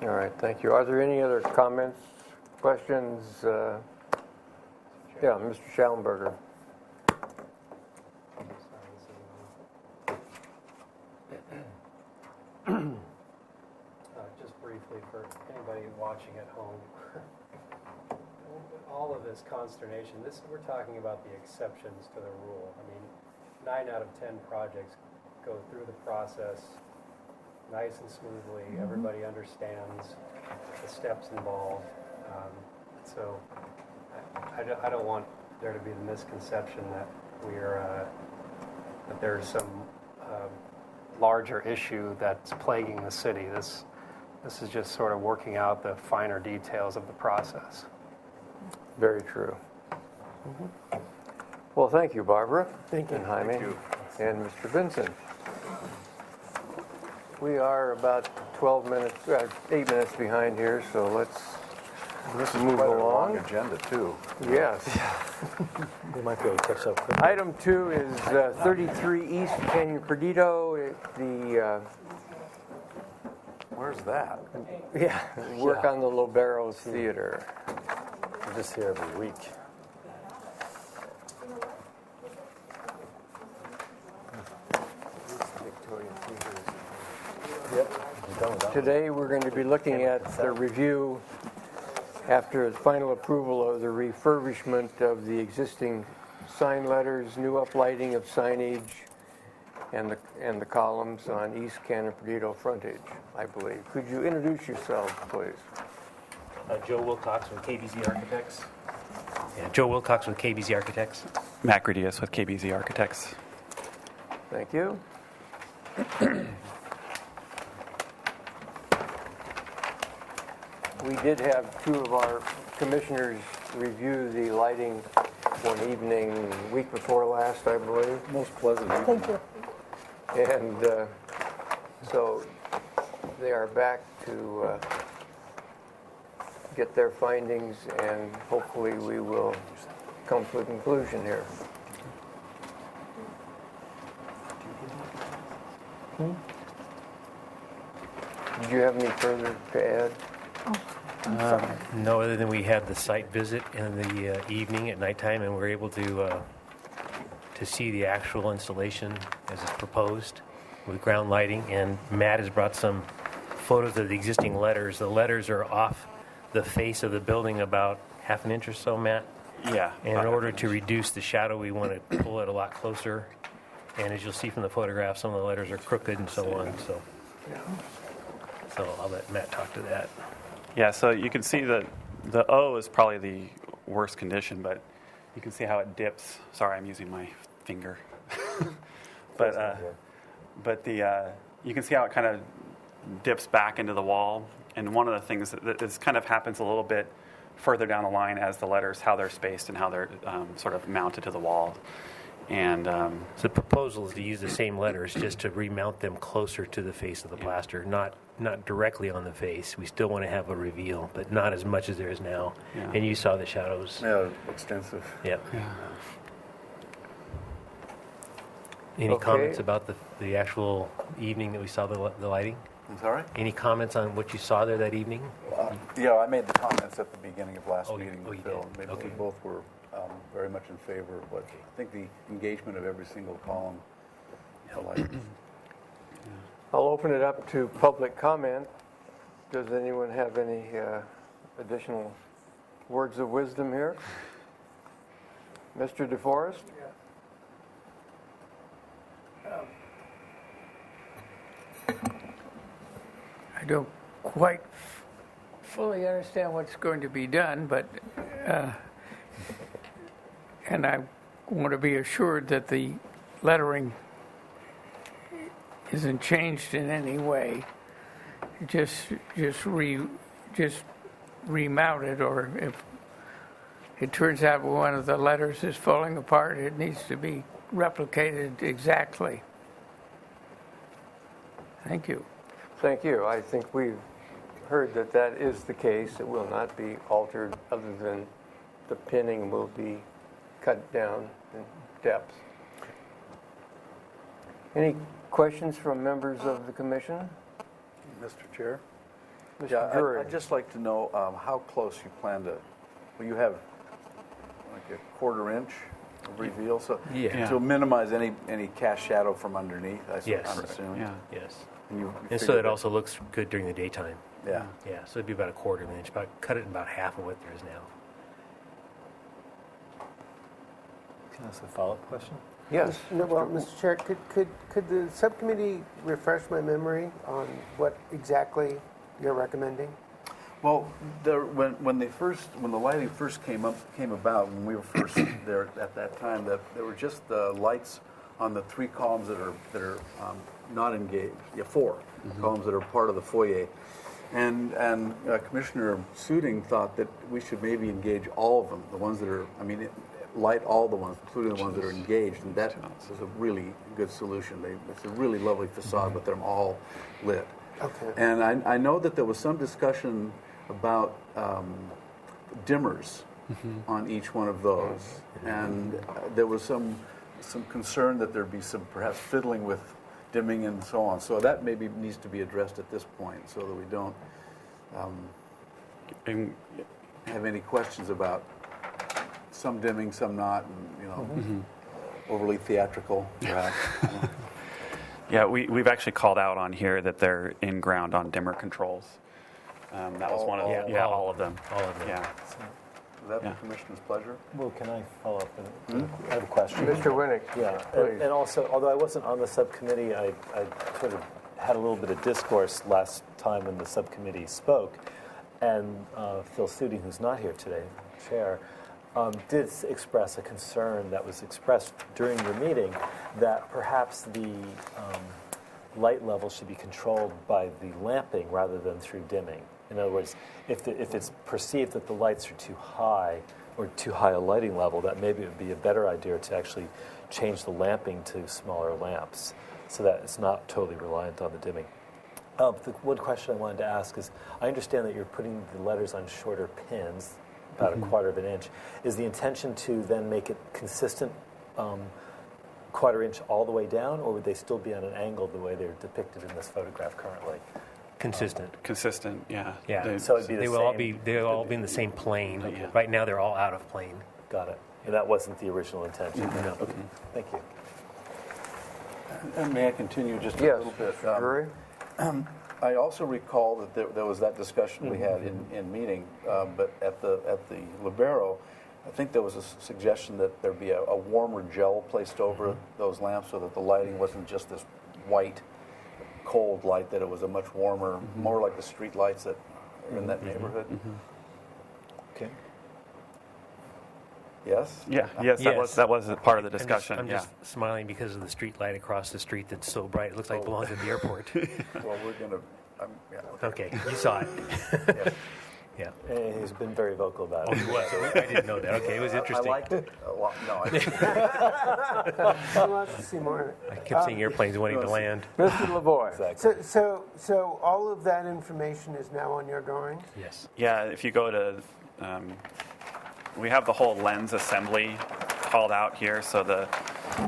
All right, thank you. Are there any other comments, questions? Yeah, Mr. Schallenberger. Just briefly for anybody watching at home, all of this consternation, we're talking about the exceptions to the rule. I mean, 9 out of 10 projects go through the process nice and smoothly. Everybody understands the steps involved. So I don't want there to be the misconception that that there's some larger issue that's plaguing the city. This is just sort of working out the finer details of the process. Very true. Well, thank you, Barbara. Thank you. And Jaime. And Mr. Vincent. We are about 8 minutes behind here, so let's move Quite a along. long agenda, too. Yes. We might be able to catch up quickly. Item 2 is 33 East Canyon Perdido. Where's that? Work on the Loberos Theater. We're just here every week. Yep. You're done with that one. Today, we're going to be looking at the review after the final approval of the refurbishment of the existing sign letters, new uplighting of signage, and the columns on East Canyon Perdido frontage, I believe. Could you introduce yourselves, please? Joe Wilcox with KBZ Architects. Yeah, Joe Wilcox with KBZ Architects. Matt Gradius with KBZ Architects. Thank you. We did have 2 of our commissioners review the lighting one evening, week before last, I believe. Most pleasant Thank you. And so they are back to get their findings, and hopefully we will come to a conclusion here. Did you have any further to add? No, other than we had the site visit in the evening at nighttime, and we're able to see the actual installation as it's proposed with ground lighting. And Matt has brought some photos of the existing letters. The letters are off the face of the building about half an inch or so, Matt. Yeah. And in order to reduce the shadow, we want to pull it a lot closer. And as you'll see from the photograph, some of the letters are crooked and so on. So I'll let Matt talk to that. Yeah, so you can see that the O is probably the worst condition, but you can see how it dips. Sorry, I'm using my finger. but you can see how it kind of dips back into the wall. And one of the things that this kind of happens a little bit further down the line as the letters, how they're spaced and how they're sort of mounted to the wall. And so the proposal is to use the same letters, just to remount them closer to the face of the plaster, not directly on the face. We still want to have a reveal, but not as much as there is now. Yeah. And you saw the shadows. Yeah, extensive. Yep. yeah. Any Okay. comments about the actual evening that we saw the lighting? I'm sorry? Any comments on what you saw there that evening? Yeah, I made the comments at the beginning of last meeting you with Phil. did. Maybe Okay. we both were very much in favor of what I think the engagement of every single column. I'll open it up to public comment. Does anyone have any additional words of wisdom here? Mr. DeForest? I don't quite fully understand what's going to be done, but and I want to be assured that the lettering isn't changed in any way. Just remounted, or if it turns out one of the letters is falling apart, it needs to be replicated exactly. Thank you. Thank you. I think we've heard that that is the case. It will not be altered other than the pinning will be cut down in depth. Any questions from members of the commission? Mr. Chair? Mr. Yeah, Drury. I'd just like to know how close you plan to, well, you have like a quarter inch of reveal, so Yeah. to minimize any cast shadow from underneath, Yes. I'm assuming. Yeah. Yes. And you And so figured it also looks good during the daytime. Yeah. Yeah, so it'd be about a quarter of an inch, cut it in about half of what there is now. Can I ask a follow-up question? Yes. No, well, Mr. Chair, could the subcommittee refresh my memory on what exactly you're recommending? Well, when the lighting first came about, when we were first there at that time, that there were just the lights on the 3 columns that are not engaged. Yeah, 4 columns that are part of the foyer, and Commissioner Suding thought that we should maybe engage all of them, the ones that are. Light all the ones, including the ones that are engaged, and that was a really good solution. It's a really lovely facade with them all lit. Okay. And I know that there was some discussion about dimmers on each one of those, and there was some concern that there'd be some perhaps fiddling with dimming and so on. So that maybe needs to be addressed at this point, so that we don't And have any questions about some dimming, some not, and overly theatrical, perhaps. yeah, we've actually called out on here that they're in ground on dimmer controls. That was one of them. Yeah, all of them. All of them. Yeah. Is that the Commissioner's pleasure? Well, can I follow up? I have a question. Mr. Winnick, Yeah, please. and also, although I wasn't on the subcommittee, I sort of had a little bit of discourse last time when the subcommittee spoke, and Phil Suding, who's not here today, Chair, did express a concern that was expressed during your meeting that perhaps the light level should be controlled by the lamping rather than through dimming. In other words, if it's perceived that the lights are too high or too high a lighting level, that maybe it would be a better idea to actually change the lamping to smaller lamps so that it's not totally reliant on the dimming. The one question I wanted to ask is, I understand that you're putting the letters on shorter pins, about a quarter of an inch. Is the intention to then make it consistent quarter inch all the way down, or would they still be on an angle the way they're depicted in this photograph currently? Consistent. Consistent, yeah. Yeah. So it'd be the They same. will all be in the same plane. Yeah. Right now, they're all out of plane. Got it. And that wasn't the original intention. No. Okay. Thank you. And may I continue just a Yes, little bit? Mr. Drury. I also recall that there was that discussion we had in meeting, but at the Libero, I think there was a suggestion that there be a warmer gel placed over those lamps so that the lighting wasn't just this white, cold light, that it was a much warmer, more like the street lights that are in that neighborhood. Okay. Yes? Yeah, yes, Yes. that was a part of the discussion. I'm just smiling because of the street light across the street that's so bright. It looks like it belongs at the airport. Well, we're going to, yeah, okay. Okay, you saw it. Yes. Yeah. And he's been very vocal about Oh, it. he was. I didn't know that. Okay, it was I interesting. liked it a lot. No, I didn't. Who wants to see more? I kept seeing airplanes wanting to land. Mr. Lavoie. Exactly. So all of that information is now on your drawings? Yes. Yeah, if you go to, we have the whole lens assembly called out here. So the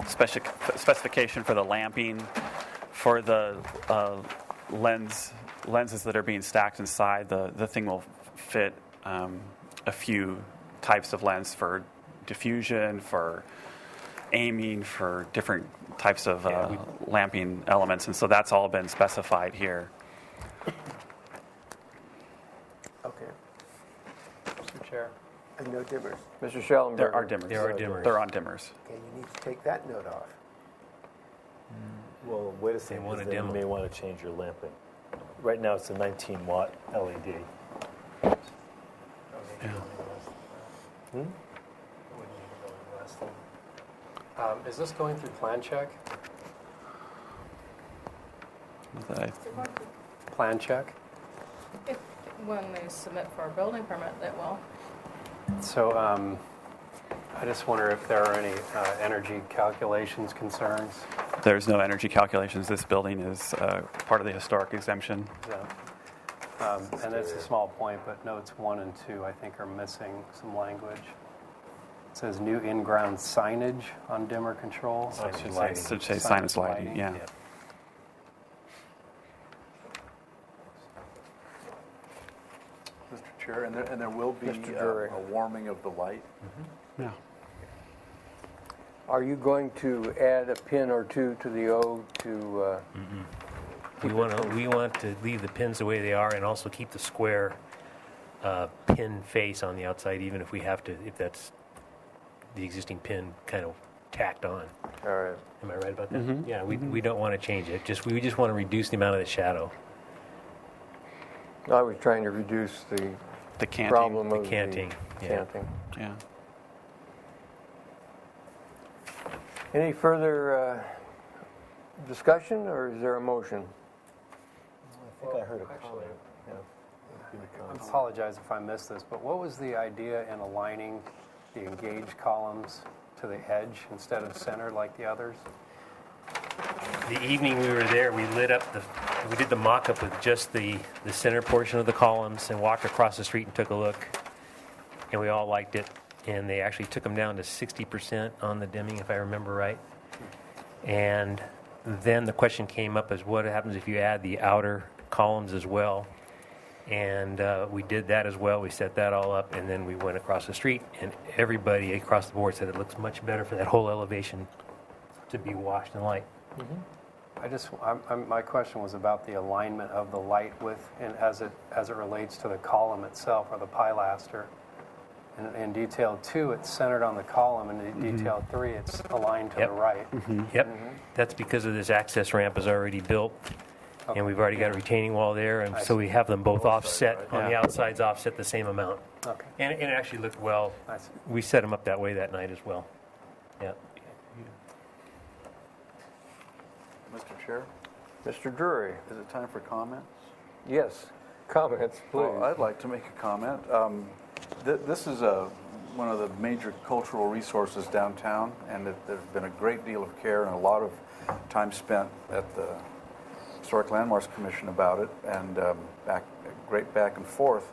specification for the lamping, for the lenses that are being stacked inside, the thing will fit a few types of lens for diffusion, for aiming, for different types of lamping elements. And so that's all been specified here. Okay. Mr. Chair. And no dimmers. Mr. Schellenberger. There are dimmers. There are dimmers. They're on dimmers. Okay, you need to take that note off. Well, wait a second, They want because to then you dim may want to change your lamping. Right now, it's a 19-watt LED. Is this going through plan check? That I- Plan check? If, when they submit for a building permit, it will. So I just wonder if there are any energy calculations concerns. there's no energy calculations. This building is part of the historic exemption. Yeah. And it's a small point, but notes 1 and 2, I think, are missing some language. It says new in-ground signage on dimmer control. So it should say signage lighting, yeah. Mr. Chair, and there will be Mr. Drury. a warming of the light. Yeah. Are you going to add a pin or two to the O to? We want to leave the pins the way they are and also keep the square pin face on the outside, even if we have to, if that's the existing pin kind of tacked on. All right. Am I right about that? Yeah, we don't want to change it. We just want to reduce the amount of the shadow. I was trying to reduce The canting. problem The of canting, the yeah. canting. Yeah. Any further discussion, or is there a motion? I think I heard a comment. I apologize if I missed this, but what was the idea in aligning the engaged columns to the edge instead of center like the others? The evening we were there, we did the mock-up with just the center portion of the columns and walked across the street and took a look, and we all liked it. And they actually took them down to 60% on the dimming, if I remember right. And then the question came up as what happens if you add the outer columns as well. And we did that as well. We set that all up, and then we went across the street, and everybody across the board said it looks much better for that whole elevation to be washed in light. My question was about the alignment of the light with, and as it relates to the column itself or the pilaster. In detail 2, it's centered on the column, and in detail 3, it's aligned to the right. Yep. That's because of this access ramp is already built, and we've already got a retaining wall there, and so we have them both offset, on the outsides offset the same amount. Okay. And it actually looked well. I see. We set them up that way that night as well. Yeah. Mr. Chair, Mr. Drury? is it time for comments? Yes. Comments, please. Well, I'd like to make a comment. This is one of the major cultural resources downtown, and there's been a great deal of care and a lot of time spent at the Historic Landmarks Commission about it, and great back and forth.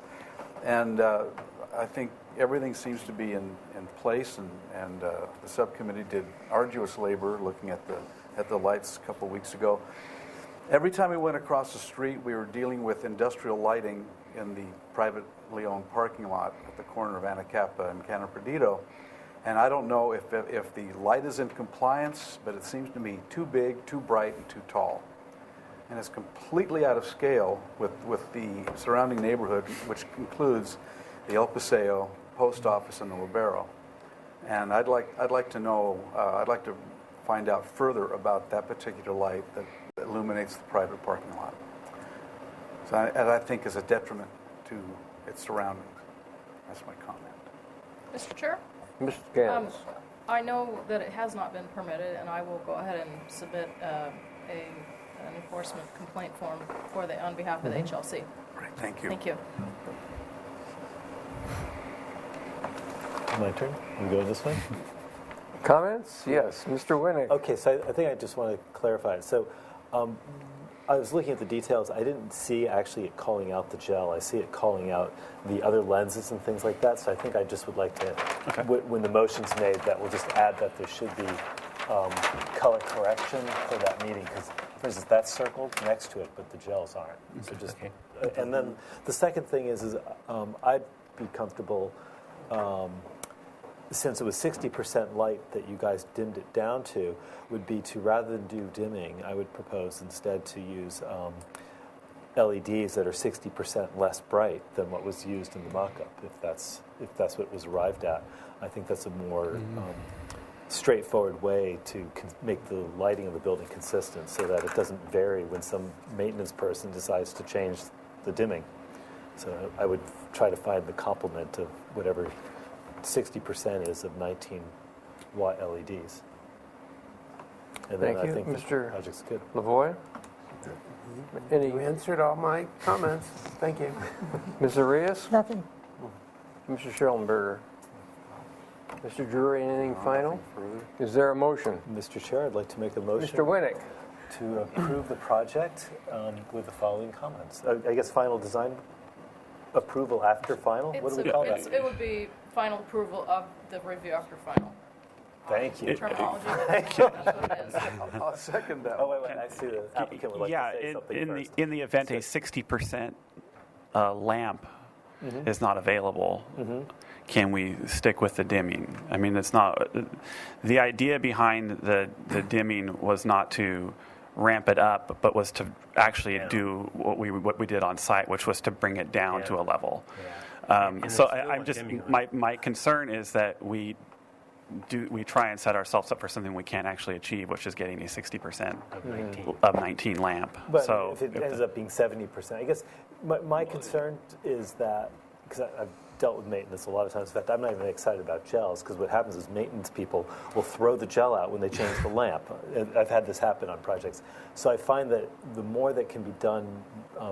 And I think everything seems to be in place, and the subcommittee did arduous labor looking at the lights a couple of weeks ago. Every time we went across the street, we were dealing with industrial lighting in the privately owned parking lot at the corner of Anacapa and Cannon Perdido. And I don't know if the light is in compliance, but it seems to me too big, too bright, and too tall. And it's completely out of scale with the surrounding neighborhood, which includes the El Paseo, post office, and the Libero. And I'd like to know, I'd like to find out further about that particular light that illuminates the private parking lot. So I think is a detriment to its surroundings. That's my comment. Mr. Chair? Mr. Gaines? I know that it has not been permitted, and I will go ahead and submit an enforcement complaint form on behalf of the HLC. Great, thank you. Thank you. My turn? I'm going this way? Comments? Yes. Mr. Winnick? Okay, so I think I just want to clarify it. So I was looking at the details. I didn't see actually it calling out the gel. I see it calling out the other lenses and things like that. So I think I just would like to, when the motion's made, that we'll just add that there should be color correction for that meeting. Because, for instance, that's circled next to it, but the gels aren't. So just, and then the second thing is I'd be comfortable, since it was 60% light that you guys dimmed it down to, would be to, rather than do dimming, I would propose instead to use LEDs that are 60% less bright than what was used in the mock-up, if that's what was arrived at. I think that's a more straightforward way to make the lighting of the building consistent so that it doesn't vary when some maintenance person decides to change the dimming. So I would try to find the complement of whatever 60% is of 19-watt LEDs. And then Thank you, I think Mr. the project's good. Lavoie? Any? You answered all my comments. Thank you. Ms. Arias? Nothing. Mr. Schellenberger? Mr. Drury, anything final? Is there a motion? Mr. Chair, I'd like to make a motion Mr. Winnick? to approve the project with the following comments. I guess final design approval after final? What do we call that? It would be final approval of the review after final. Thank you. Terminology. Thank you. That's what it is. I'll second that. Oh, wait, I see the applicant would like Yeah, to say something first. in the event a 60% lamp is not available, can we stick with the dimming? I mean, it's not, the idea behind the dimming was not to ramp it up, but was to actually do what we did on site, which was to bring it down to a level. So I'm just, my concern is that we try and set ourselves up for something we can't actually achieve, which is getting a 60% of 19 lamp. But So if it ends up being 70%, I guess my concern is that, because I've dealt with maintenance a lot of times. In fact, I'm not even excited about gels, because what happens is maintenance people will throw the gel out when they change the lamp. I've had this happen on projects. So I find that the more that can be done,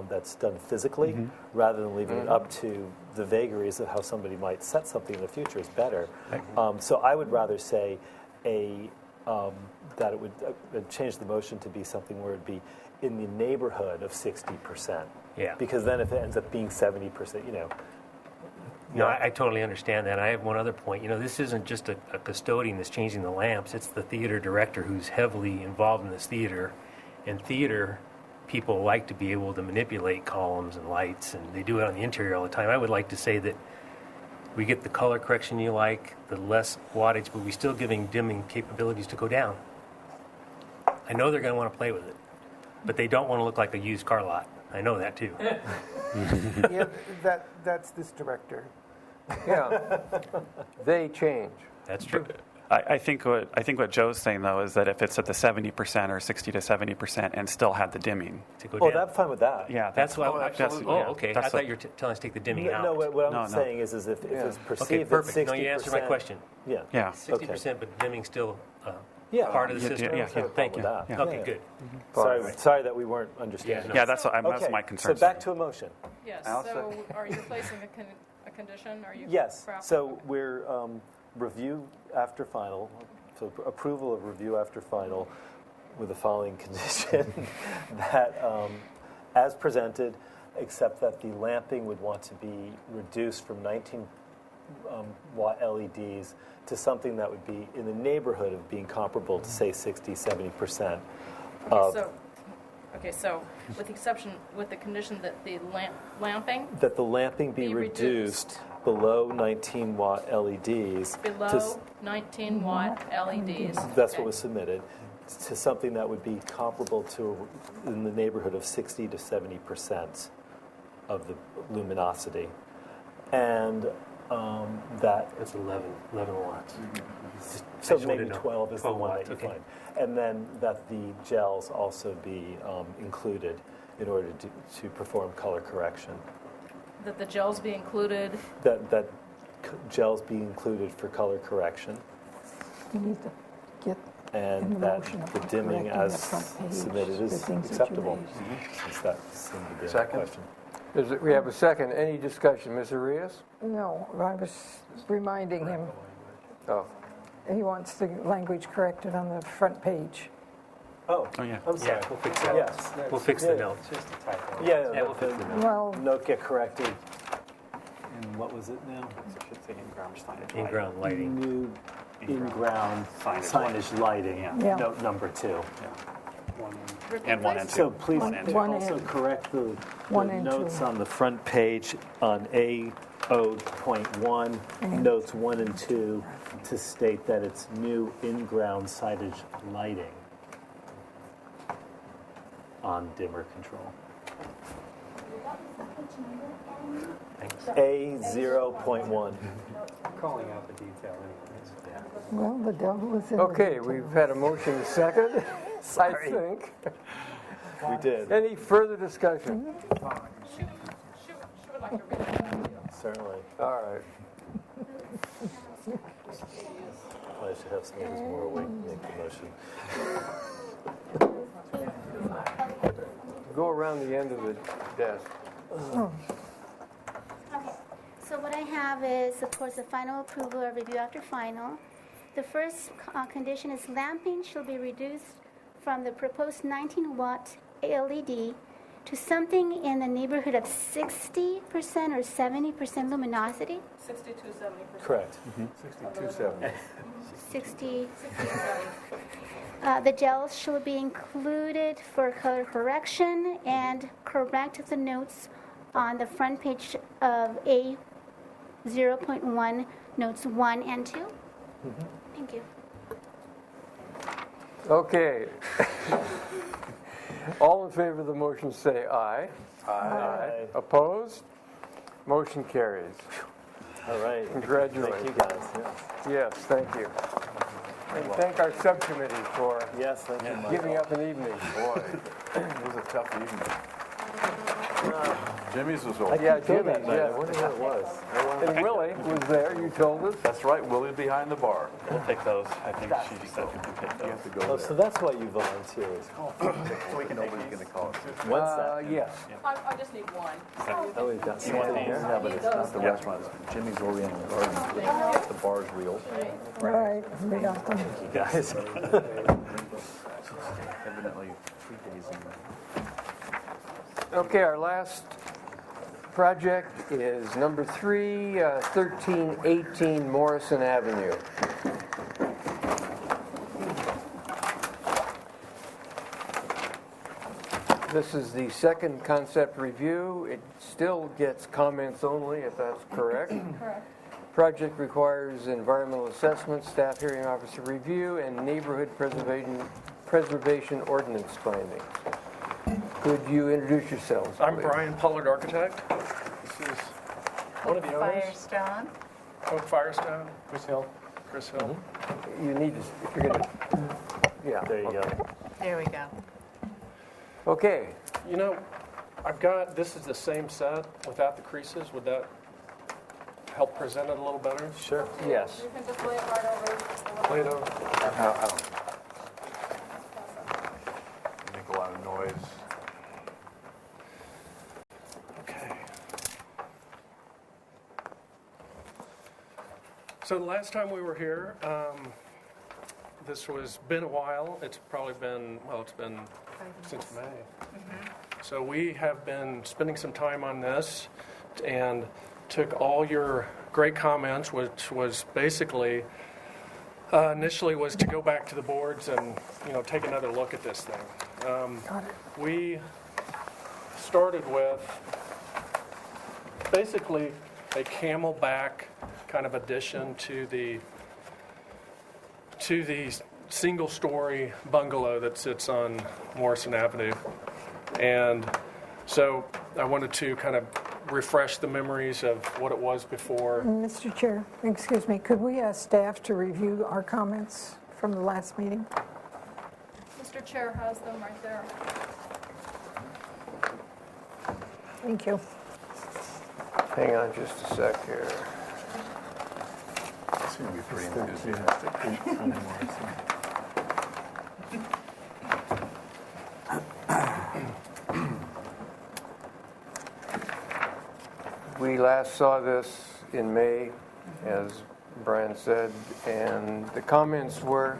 that's done physically, rather than leaving it up to the vagaries of how somebody might set something in the future is better. So I would rather say that it would change the motion to be something where it would be in the neighborhood of 60%. Yeah. Because then if it ends up being 70%, No, I totally understand that. I have one other point. This isn't just a custodian that's changing the lamps. It's the theater director who's heavily involved in this theater. And theater people like to be able to manipulate columns and lights, and they do it on the interior all the time. I would like to say that we get the color correction you like, the less wattage, but we're still giving dimming capabilities to go down. I know they're going to want to play with it, but they don't want to look like a used car lot. I know that too. Yeah, that's this director. Yeah. They change. That's true. I think what Joe's saying though is that if it's at the 70% or 60 to 70% and still had the dimming. To go Oh, down. I'm fine with that. Yeah, That's what okay. I That's thought you were telling us to take the dimming out. No, what No, I'm no. saying is if it's Okay, perceived perfect. that 60%. No, you answered my question. Yeah. Yeah. 60%, but dimming still Yeah. part of the Yeah, system? yeah, Okay, Thank you. with that. Yeah. Okay, Yeah. good. Sorry that we weren't understanding. Yeah, that's Okay, my concern. so back to a motion. Yes, I'll so are you placing a condition? Are you? Yes, crafting? so we're review after final, so approval of review after final with the following condition, that as presented, except that the lamping would want to be reduced from 19 watt LEDs to something that would be in the neighborhood of being comparable to, say, 60, 70%. Okay, so with the condition that the lamping That the lamping be Be reduced below 19 watt LEDs. below 19 watt LEDs. That's Okay. what was submitted, to something that would be comparable to in the neighborhood of 60 to 70% of the luminosity. And that, That's 11 watts. so just wanted maybe to know. 12 is the 12 one watts, that you okay. find. And then that the gels also be included in order to perform color correction. That the gels be included. That gels be included for color correction. You need to get in And the that motion the about dimming correcting the as front page, submitted the is things that you acceptable. raised. Since that seemed to be a Second. question. We have a second. Any discussion? Ms. Arias? No, I was reminding him, Oh. he wants the language corrected on the front page. Oh, Oh, yeah. I'm sorry. Yeah, we'll fix that. Yes. We'll fix Yeah. the note. Yeah, Yeah, we'll fix the note. Well, note get corrected. And what was it now? In-ground lighting. New in-ground signage lighting. Yeah. Note number 2. And 1 and 2. So please One and also two. correct the One and notes two. on the front page on A0.1, notes 1 and 2, to state that it's new in-ground signage lighting on dimmer control. A0.1. Calling out the detail anyways. well, the devil is in the Okay, detail. we've had a motion second, I think. We did, Any further discussion? She would like to read it. certainly. All right. I should have somebody who's more awake to make the motion. Go around the end of the desk. Okay. So what I I have is, of course, the final approval or review after final. The first condition is lamping shall be reduced from the proposed 19-watt LED to something in the neighborhood of 60% or 70% luminosity. 62-70%. Correct. 6270. 60. The gels shall be included for color correction and correct the notes on the front page of A 0.1, notes 1 and 2. Thank you. Okay. All in favor of the motion say aye. Aye. Opposed? Motion carries. All right. Congratulations. Thank you, guys. Yes, Yes, thank you. And thank our subcommittee for yes thank you, Michael. giving up an evening. Boy, it was a tough evening. Jimmy's was over. Yeah, Feel that Jimmy's, night. I yeah. wonder what it was. And Willie was there, you told us. That's right, Willie behind the bar. We'll take those. I think she said we can take You those. have to go Oh, there. so that's why you volunteered. Nobody's going to call us. When's that? Yes. I just need one. Oh, we've got some Yeah, here. but it's not the restaurant. It's Jimmy's Oriental Garden. The bar's real. Right, we got them. You guys. Evidently, 3 days in. Okay, our last project is number 3, 1318 Morrison Avenue. This is the second concept review. It still gets comments only, if that's correct. Correct. Project requires environmental assessment, staff hearing officer review, and neighborhood preservation ordinance findings. Could you introduce yourselves? I'm please? Brian Pollard, architect. This is one of the owners. Firestone. Oak Firestone. Chris Hill. Chris Hill. You need to, if you're going to, yeah. There you go. There we go. Okay, You know, this is the same set without the creases. Would that help present it a little better? Sure. yes. You can just lay it right over. Play-Doh. Make a lot of noise. Okay. So the last time we were here, this was been a while. It's probably been, it's been since May. So we have been spending some time on this and took all your great comments, which was basically initially was to go back to the boards and take another look at this thing. We started with basically a camelback kind of addition to the single-story bungalow that sits on Morrison Avenue. And so I wanted to kind of refresh the memories of what it was before. Mr. Chair, excuse me, could we ask staff to review our comments from the last meeting? Mr. Chair has them right there. Thank you. Hang on just a sec here. It's going to be pretty enthusiastic. We last saw this in May, as Brian said, and the comments were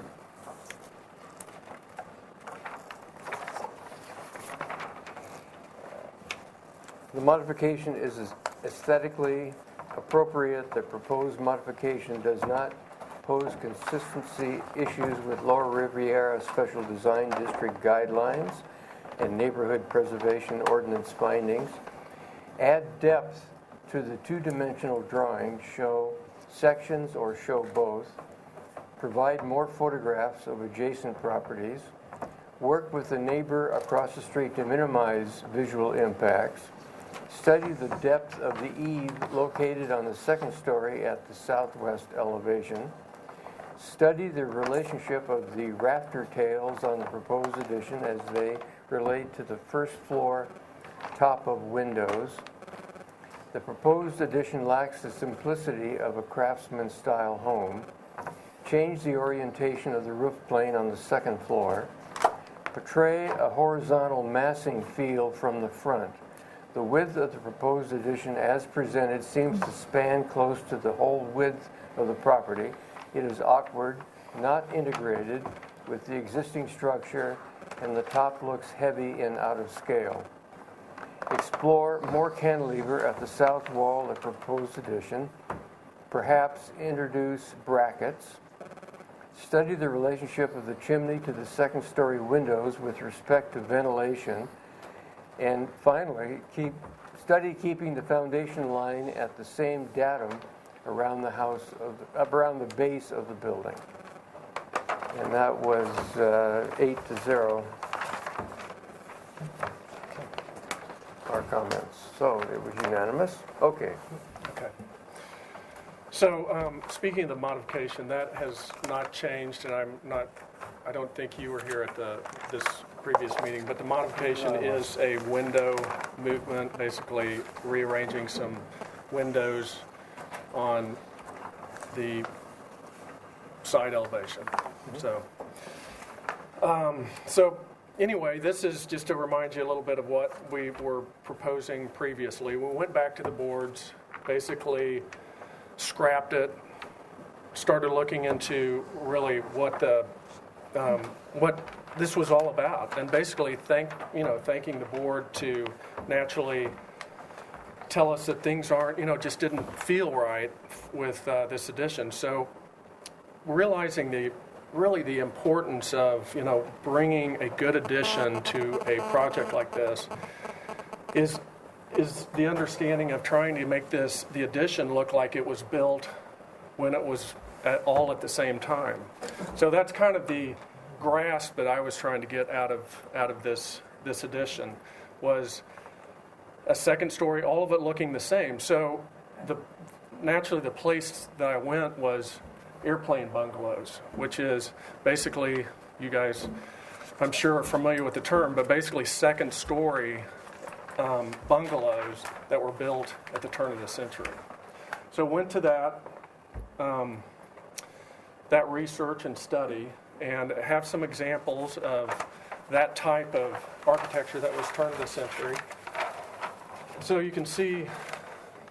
the modification is aesthetically appropriate. The proposed modification does not pose consistency issues with Lower Riviera Special Design District guidelines and neighborhood preservation ordinance findings. Add depth to the two-dimensional drawing, show sections or show both. Provide more photographs of adjacent properties. Work with the neighbor across the street to minimize visual impacts. Study the depth of the eave located on the second story at the southwest elevation. Study the relationship of the rafter tails on the proposed addition as they relate to the first floor top of windows. The proposed addition lacks the simplicity of a craftsman-style home. Change the orientation of the roof plane on the second floor. Portray a horizontal massing feel from the front. The width of the proposed addition as presented seems to span close to the whole width of the property. It is awkward, not integrated with the existing structure, and the top looks heavy and out of scale. Explore more cantilever at the south wall of proposed addition. Perhaps introduce brackets. Study the relationship of the chimney to the second-story windows with respect to ventilation. And finally, study keeping the foundation line at the same datum around the around the base of the building. And that was 8-0. Our comments. So it was unanimous. Okay. Okay. So, speaking of the modification, that has not changed, and I don't think you were here at this previous meeting, but the modification is a window movement, basically rearranging some windows on the side elevation. So anyway, this is just to remind you a little bit of what we were proposing previously. We went back to the boards, basically scrapped it, started looking into really what this was all about, and basically thanking the board to naturally tell us that things aren't, just didn't feel right with this addition. So realizing the importance of bringing a good addition to a project like this is the understanding of trying to make the addition look like it was built when it was all at the same time. So that's kind of the grasp that I was trying to get out of this addition, was a second story, all of it looking the same. So naturally the place that I went was airplane bungalows, which is basically, you guys I'm sure are familiar with the term, but basically second story bungalows that were built at the turn of the century. So went to that research and study, and have some examples of that type of architecture that was turn of the century. So you can see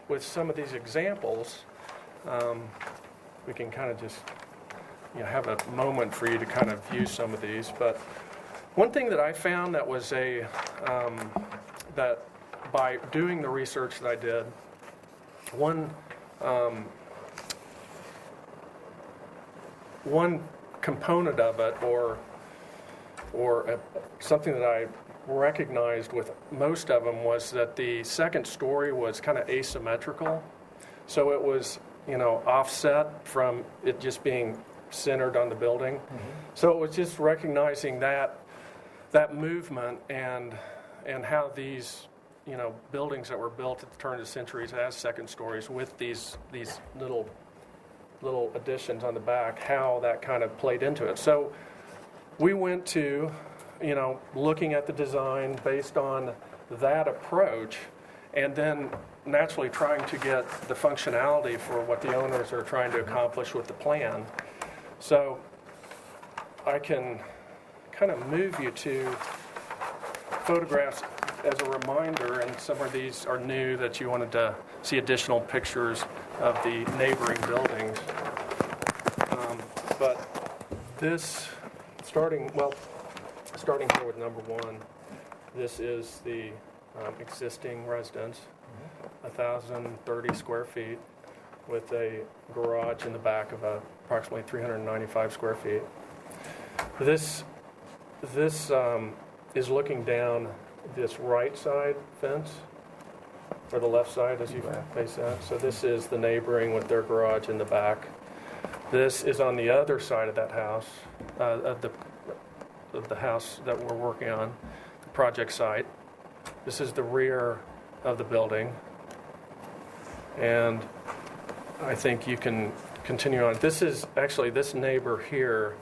with some of these examples, we can kind of just have a moment for you to kind of view some of these. But one thing that I found that was that by doing the research that I did, one component of it, or something that I recognized with most of them, was that the second story was kind of asymmetrical. So it was, offset from it just being centered on the building. Mm-hmm. So it was just recognizing that movement and how these, buildings that were built at the turn of the centuries as second stories with these little additions on the back, how that kind of played into it. So we went to, looking at the design based on that approach, and then naturally trying to get the functionality for what the owners are trying to accomplish with the plan. So I can kind of move you to photographs as a reminder, and some of these are new that you wanted to see additional pictures of the neighboring buildings. But this, starting here with number one, this is the existing residence, 1,030 square feet, with a garage in the back of approximately 395 square feet. This is looking down this right side fence, or the left side as you face that. So this is the neighboring with their garage in the back. This is on the other side of that house, of the house that we're working on, the project site. This is the rear of the building. And I think you can continue on. This is actually, this neighbor here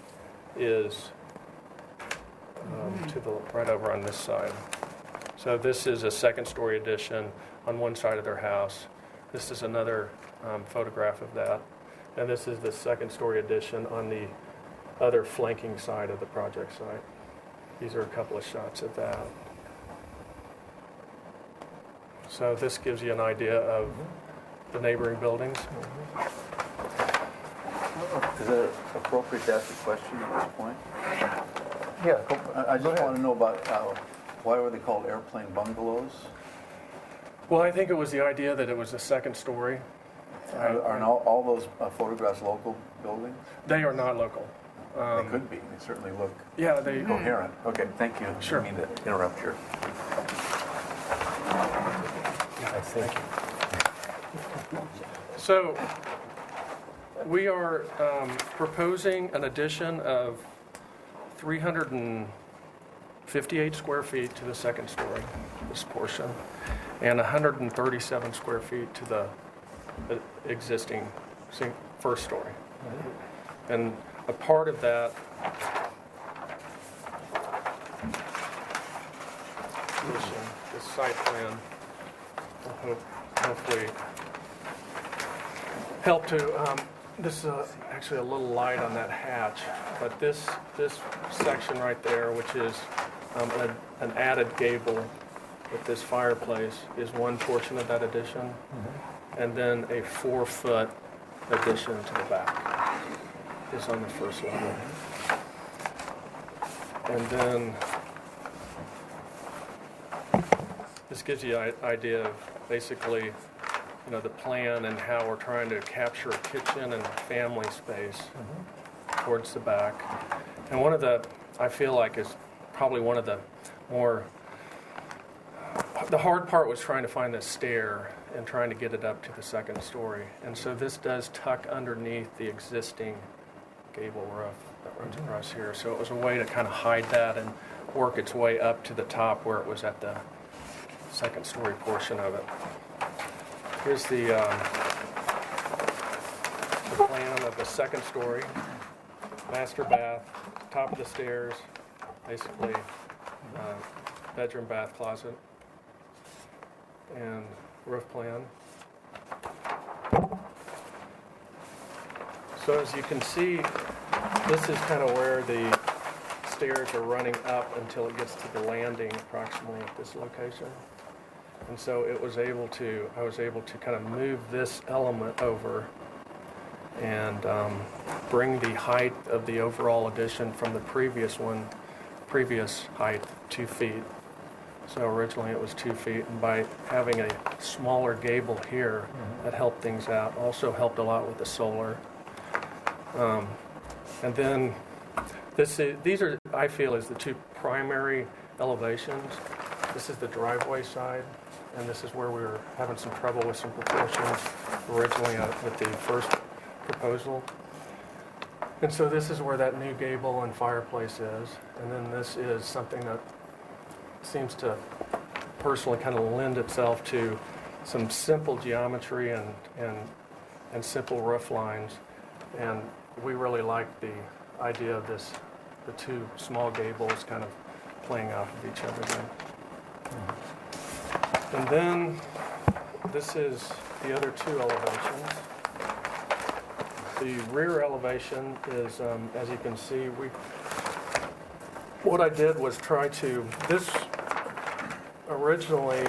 is to the right over on this side. So this is a second story addition on one side of their house. This is another photograph of that. And this is the second story addition on the other flanking side of the project site. These are a couple of shots of that. So this gives you an idea of the neighboring buildings. Is it appropriate to ask a question at this point? Yeah. I just want to know about why were they called airplane bungalows? Well, I think it was the idea that it was a second story. Are all those photographs local buildings? They are not local. They could be. They certainly look Yeah, they. coherent. Okay, thank you. Sure. I didn't mean to interrupt you. I think So we are proposing an addition of 358 square feet to the second story, this portion, and 137 square feet to the existing first story. And a part of that this site plan will hopefully help to, this is actually a little light on that hatch, but this section right there, which is an added gable with this fireplace, is one portion of that addition, and then a 4-foot addition to the back is on the first level. And then this gives you an idea of basically, the plan and how we're trying to capture a kitchen and family space towards the back. And one of the, I feel like, is probably one of the the hard part was trying to find the stair and trying to get it up to the second story. And so this does tuck underneath the existing gable roof that runs across here. So it was a way to kind of hide that and work its way up to the top where it was at the second story portion of it. Here's the plan of the second story, master bath, top of the stairs, basically bedroom, bath, closet, and roof plan. So as you can see, this is kind of where the stairs are running up until it gets to the landing approximately at this location. And so I was able to kind of move this element over and bring the height of the overall addition from the previous height 2 feet. So originally it was 2 feet, and by having a smaller gable here, that helped things out. Also helped a lot with the solar. And then these are, I feel, is the two primary elevations. This is the driveway side, and this is where we were having some trouble with some proportions originally with the first proposal. And so this is where that new gable and fireplace is. And then this is something that seems to personally kind of lend itself to some simple geometry and simple roof lines. And we really like the idea of the two small gables kind of playing off of each other there. And then this is the other two elevations. The rear elevation is, as you can see, what I did was this originally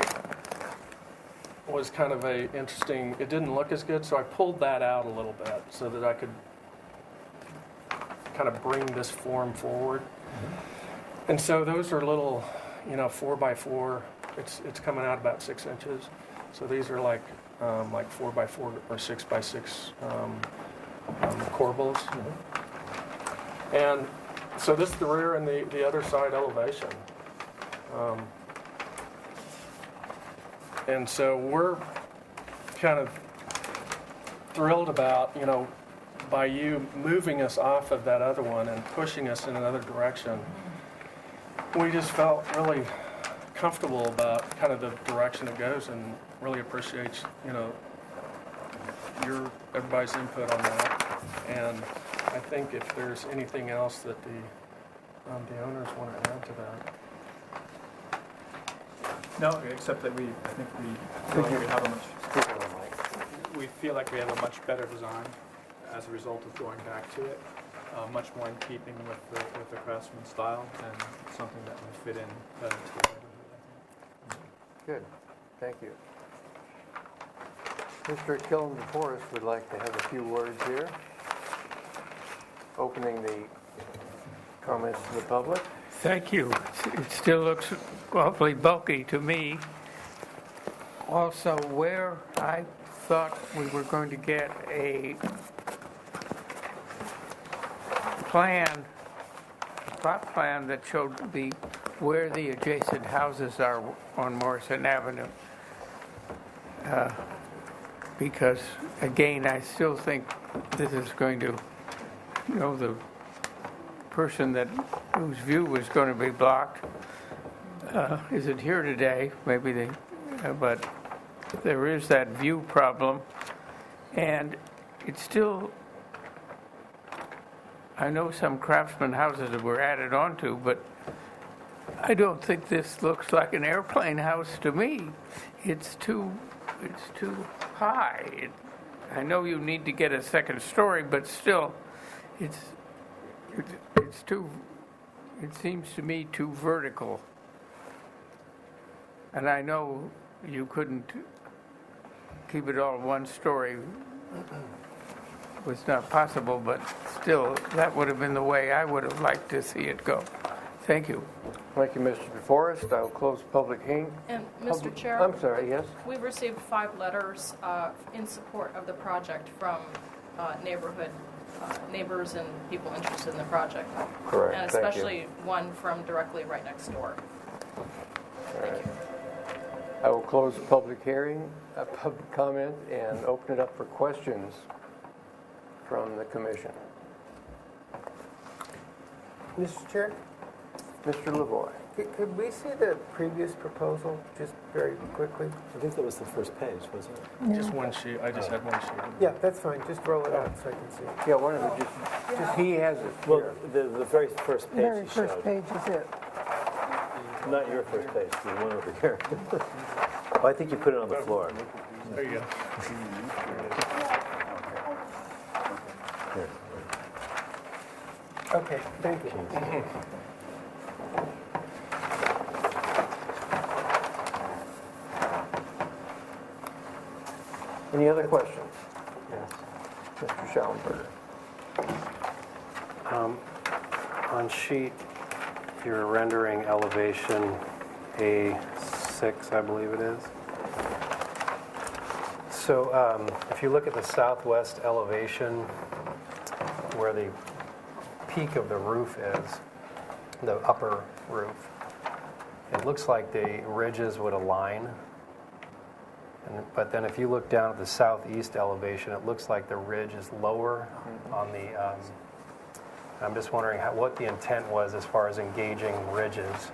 was kind of interesting, it didn't look as good, so I pulled that out a little bit so that I could kind of bring this form forward. And so those are little, 4x4. It's coming out about 6 inches. So these are like 4x4 or 6x6 corbels. And so this is the rear and the other side elevation. And so we're kind of thrilled about, by you moving us off of that other one and pushing us in another direction. We just felt really comfortable about kind of the direction it goes, and really appreciate, everybody's input on that. And I think if there's anything else that the owners want to add to that. No, except that we feel like we have a much better design as a result of going back to it, much more in keeping with the Craftsman style, and something that would fit in better to the neighborhood, I think. Good. Thank you. Mr. Killen DeForest would like to have a few words here, opening the comments to the public. Thank you. It still looks awfully bulky to me. Also, where I thought we were going to get a plot plan that showed where the adjacent houses are on Morrison Avenue. Because, again, I still think this is going to, the person whose view was going to be blocked isn't here today. Maybe but there is that view problem, and it's still. I know some craftsman houses that were added onto, but I don't think this looks like an airplane house to me. It's too high. I know you need to get a second story, but still, it's too. It seems to me too vertical. And I know you couldn't keep it all one story. Was not possible, but still, that would have been the way I would have liked to see it go. Thank you. Thank you, Mr. DeForest. I'll close public hearing. And Mr. Chair? I'm sorry, yes? We've received 5 letters in support of the project from neighbors and people interested in the project. Correct. And Thank you. especially one from directly right next door. Thank you. I will close the public hearing, public comment, and open it up for questions from the commission. Mr. Chair, Mr. Lavoie. could we see the previous proposal just very quickly? I think that was the first page, wasn't it? Just one sheet, I just had one sheet. Yeah, that's fine. Just roll it out so I can see it. Yeah, one of them just he has it Well, here. the very first page Very you first showed. page is it. Not your first page, the one over here. Oh, I think you put it on the floor. There you go. Here. Okay, thank you. Any other questions? Yes. Mr. Schallenberger. On sheet, you're rendering elevation A6, I believe it is. So if you look at the southwest elevation, where the peak of the roof is, the upper roof, it looks like the ridges would align. But then if you look down at the southeast elevation, it looks like the ridge is lower on the... I'm just wondering what the intent was as far as engaging ridges.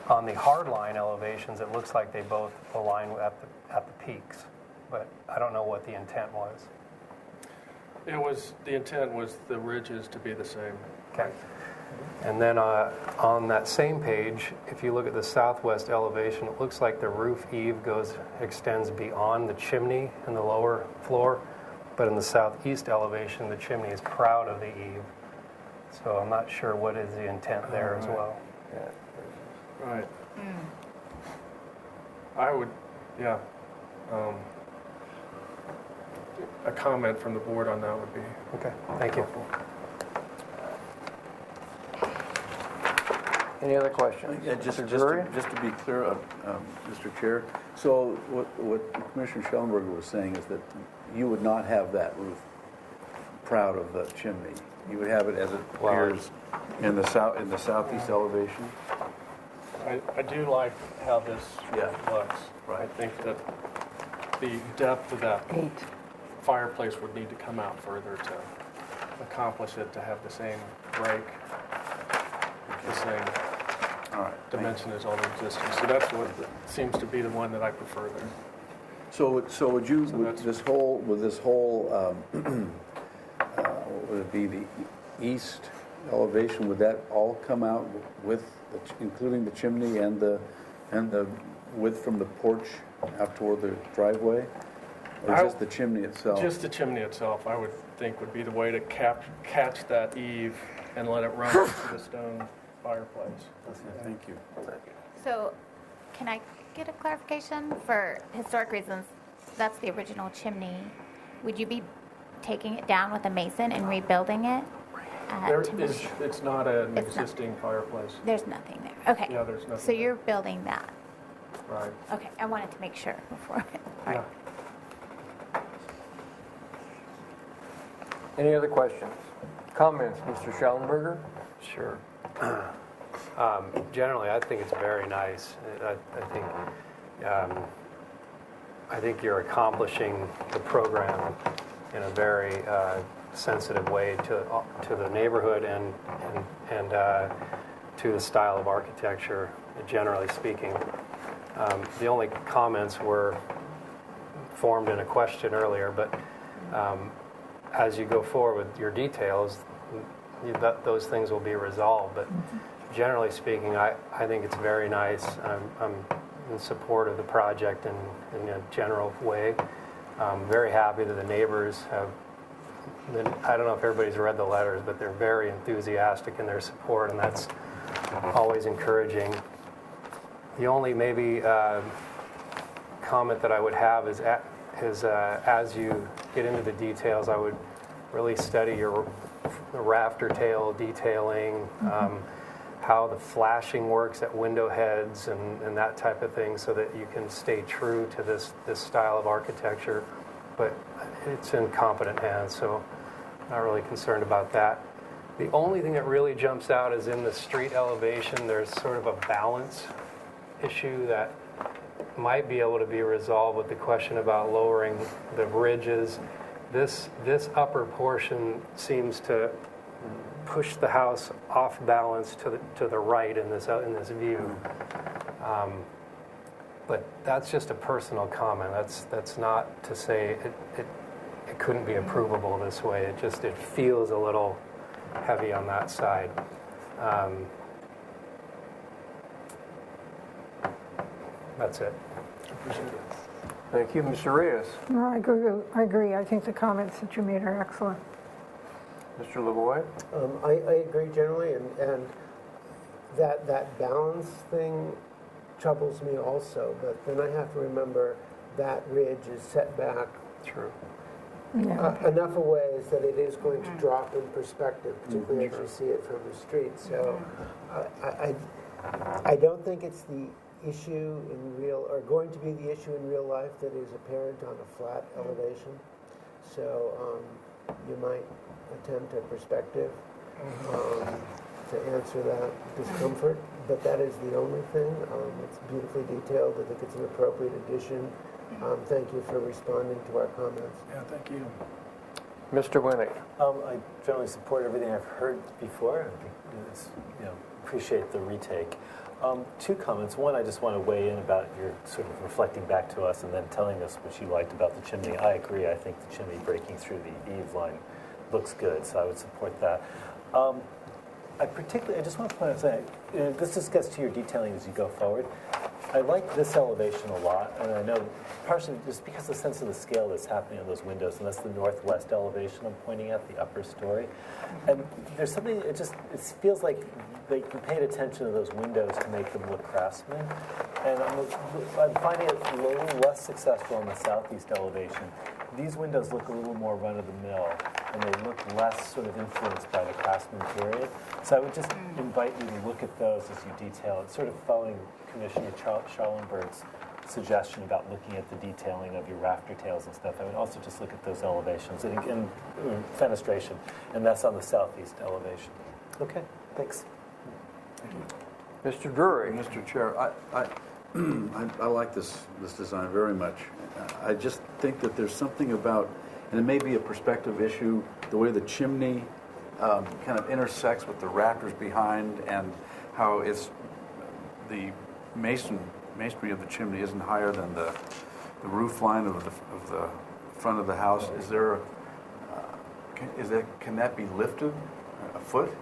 On the hardline elevations, it looks like they both align at the peaks, but I don't know what the intent was. The intent was the ridges to be the same. Okay. And then on that same page, if you look at the southwest elevation, it looks like the roof eave extends beyond the chimney in the lower floor, but in the southeast elevation, the chimney is proud of the eave. So I'm not sure what is the intent there as well. Yeah. Right. I would, yeah. A comment from the board on that would be Okay, thank you. helpful. Any other questions? Yeah, just Mr. to Drury? be clear, Mr. Chair, so what Commissioner Schellenberger was saying is that you would not have that roof proud of the chimney. You would have it as it appears in the southeast elevation. I do like how this Yeah. looks. Right. I think that the depth of that fireplace would need to come out further to accomplish it, to have the same break, the same dimension as all the existing. So that's what seems to be the one that I prefer there. So would you, with this whole, what would it be, the east elevation, would that all come out with, including the chimney and the width from the porch out toward the driveway? Or just the chimney itself? Just the chimney itself, I would think, would be the way to catch that eave and let it run into the stone fireplace. Thank you. So, can I get a clarification? For historic reasons, that's the original chimney. Would you be taking it down with a mason and rebuilding it? It's not an It's not. existing fireplace. There's nothing there. Okay. Yeah, there's nothing So there. you're building that. Right. Okay, I wanted to make sure before. All right. Yeah. Any other questions? Comments, Mr. Schallenberger? Sure. Generally, I think it's very nice. I think you're accomplishing the program in a very sensitive way to the neighborhood and to the style of architecture, generally speaking. The only comments were formed in a question earlier, but as you go forward with your details, those things will be resolved. But generally speaking, I think it's very nice. I'm in support of the project in a general way. I'm very happy that the neighbors have, I don't know if everybody's read the letters, but they're very enthusiastic in their support, and that's always encouraging. The only maybe comment that I would have is as you get into the details, I would really study the rafter tail detailing, how the flashing works at window heads and that type of thing, so that you can stay true to this style of architecture. But it's in competent hands, so not really concerned about that. The only thing that really jumps out is in the street elevation, there's sort of a balance issue that might be able to be resolved with the question about lowering the ridges. This upper portion seems to push the house off balance to the right in this view. But that's just a personal comment. That's not to say it couldn't be approvable this way. It feels a little heavy on that side. That's it. Thank you. Mr. Reyes? No, I agree. I think the comments that you made are excellent. Mr. Lavoie? I agree generally, and that balance thing troubles me also, but then I have to remember that ridge is set back enough away that it is going to drop in perspective, particularly as you see it from the street. So I don't think it's the issue going to be the issue in real life that is apparent on a flat elevation. So you might attempt a perspective to answer that discomfort, but that is the only thing. It's beautifully detailed. I think it's an appropriate addition. Thank you for responding to our comments. Yeah, thank you. Mr. Winnick? I generally support everything I've heard before. Appreciate the retake. Two comments. One, I just want to weigh in about your sort of reflecting back to us and then telling us what you liked about the chimney. I agree. I think the chimney breaking through the eave line looks good, so I would support that. I just want to point out something. This just gets to your detailing as you go forward. I like this elevation a lot, and I know partially just because of the sense of the scale that's happening on those windows, and that's the northwest elevation I'm pointing at, the upper story. And there's something, it feels like you paid attention to those windows to make them look craftsman. And I'm finding it a little less successful on the southeast elevation. These windows look a little more run-of-the-mill, and they look less sort of influenced by the craftsman period. So I would just invite you to look at those as you detail it, sort of following Commissioner Schallenberg's suggestion about looking at the detailing of your rafter tails and stuff. I would also just look at those elevations and fenestration, and that's on the southeast elevation. Okay, thanks. Mr. Drury? Mr. Chair, I like this design very much. I just think that there's something about, and it may be a perspective issue, the way the chimney kind of intersects with the rafters behind, and how it's the masonry of the chimney isn't higher than the roof line of the front of the house. Can that be lifted a foot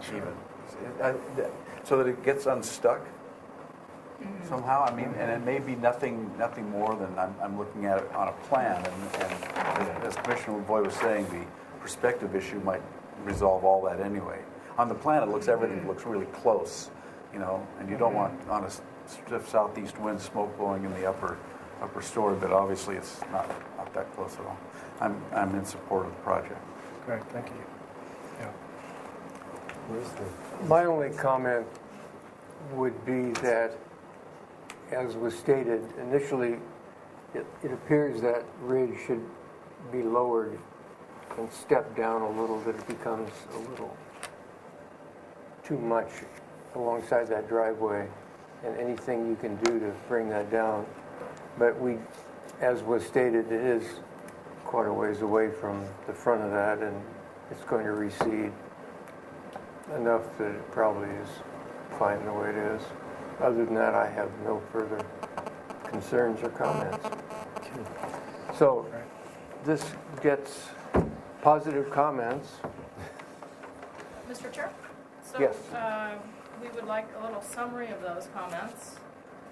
even, so that it gets unstuck somehow? I mean, and it may be nothing more than I'm looking at it on a plan, and as Commissioner Lavoie was saying, the perspective issue might resolve all that anyway. On the plan, everything looks really close, and you don't want on a stiff southeast wind, smoke blowing in the upper story, but obviously it's not that close at all. I'm in support of the project. Great, thank you. Yeah. My only comment would be that, as was stated initially, it appears that ridge should be lowered and stepped down a little, that it becomes a little too much alongside that driveway, and anything you can do to bring that down. But as was stated, it is quite a ways away from the front of that, and it's going to recede enough that it probably is fine the way it is. Other than that, I have no further concerns or comments. So this gets positive comments. Mr. Chair? Yes. So we would like a little summary of those comments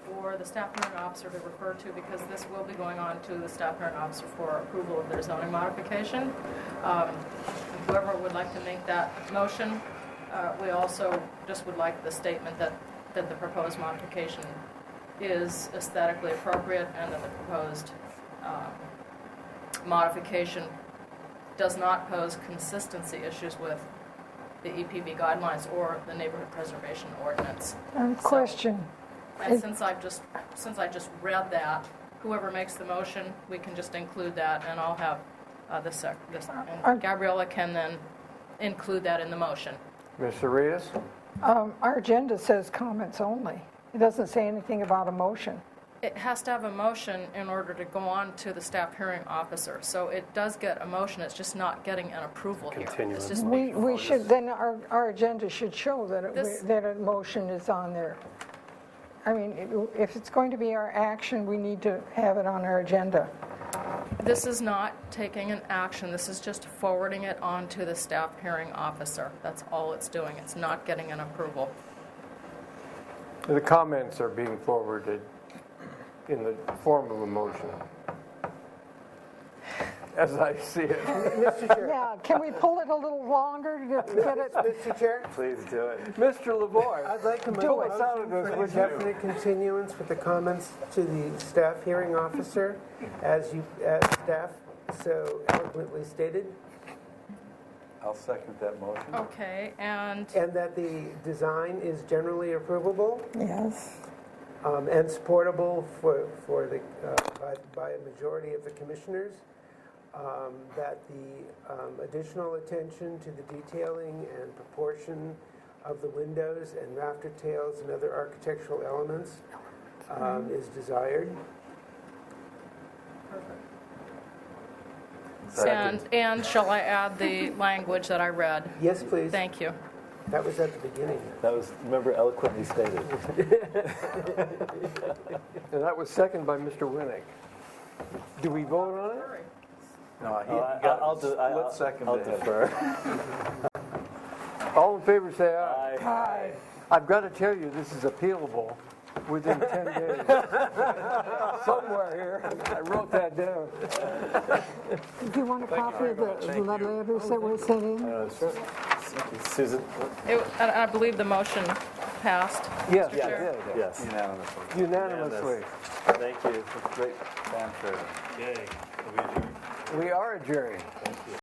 for the staff hearing officer to refer to, because this will be going on to the staff hearing officer for approval of their zoning modification. Whoever would like to make that motion, we also just would like the statement that the proposed modification is aesthetically appropriate, and that the proposed modification does not pose consistency issues with the EPB guidelines or the neighborhood preservation ordinance. Question. And since I just read that, whoever makes the motion, we can just include that, and I'll have and Gabriella can then include that in the motion. Ms. Arias? Our agenda says comments only. It doesn't say anything about a motion. It has to have a motion in order to go on to the staff hearing officer. So it does get a motion, it's just not getting an approval here. It's just We should, then our agenda should show that that a motion is on there. I mean, if it's going to be our action, we need to have it on our agenda. This is not taking an action, this is just forwarding it on to the staff hearing officer. That's all it's doing, it's not getting an approval. The comments are being forwarded in the form of a motion, as I see it. Mr. Chair. Yeah, can we pull it a little longer to get it? Mr. Chair? Please do it. Mr. Lavoie, I'd like to make do a us out of motion this, for would you? indefinite continuance with the comments to the staff hearing officer, as staff so eloquently stated. I'll second that motion. Okay, and that the design is generally approvable. Yes. And supportable for the by a majority of the commissioners. That the additional attention to the detailing and proportion of the windows and rafter tails and other architectural elements is desired. and shall I add the language that I read? Yes, please. Thank you. That was at the beginning. That was, remember, eloquently stated. And that was seconded by Mr. Winnick. Do we vote on it? No, I'll second I'll it. defer. All in favor, say aye. Aye. I've got to tell you, this is appealable within 10 days. Somewhere here, I wrote that down. Do you want a copy of the letters that were sent in? Susan? And I believe the motion passed. Yes, Mr. Chair. Yes. Unanimously. Unanimously. Thank you. Great fanfare. Okay, are we adjourned? We are adjourned.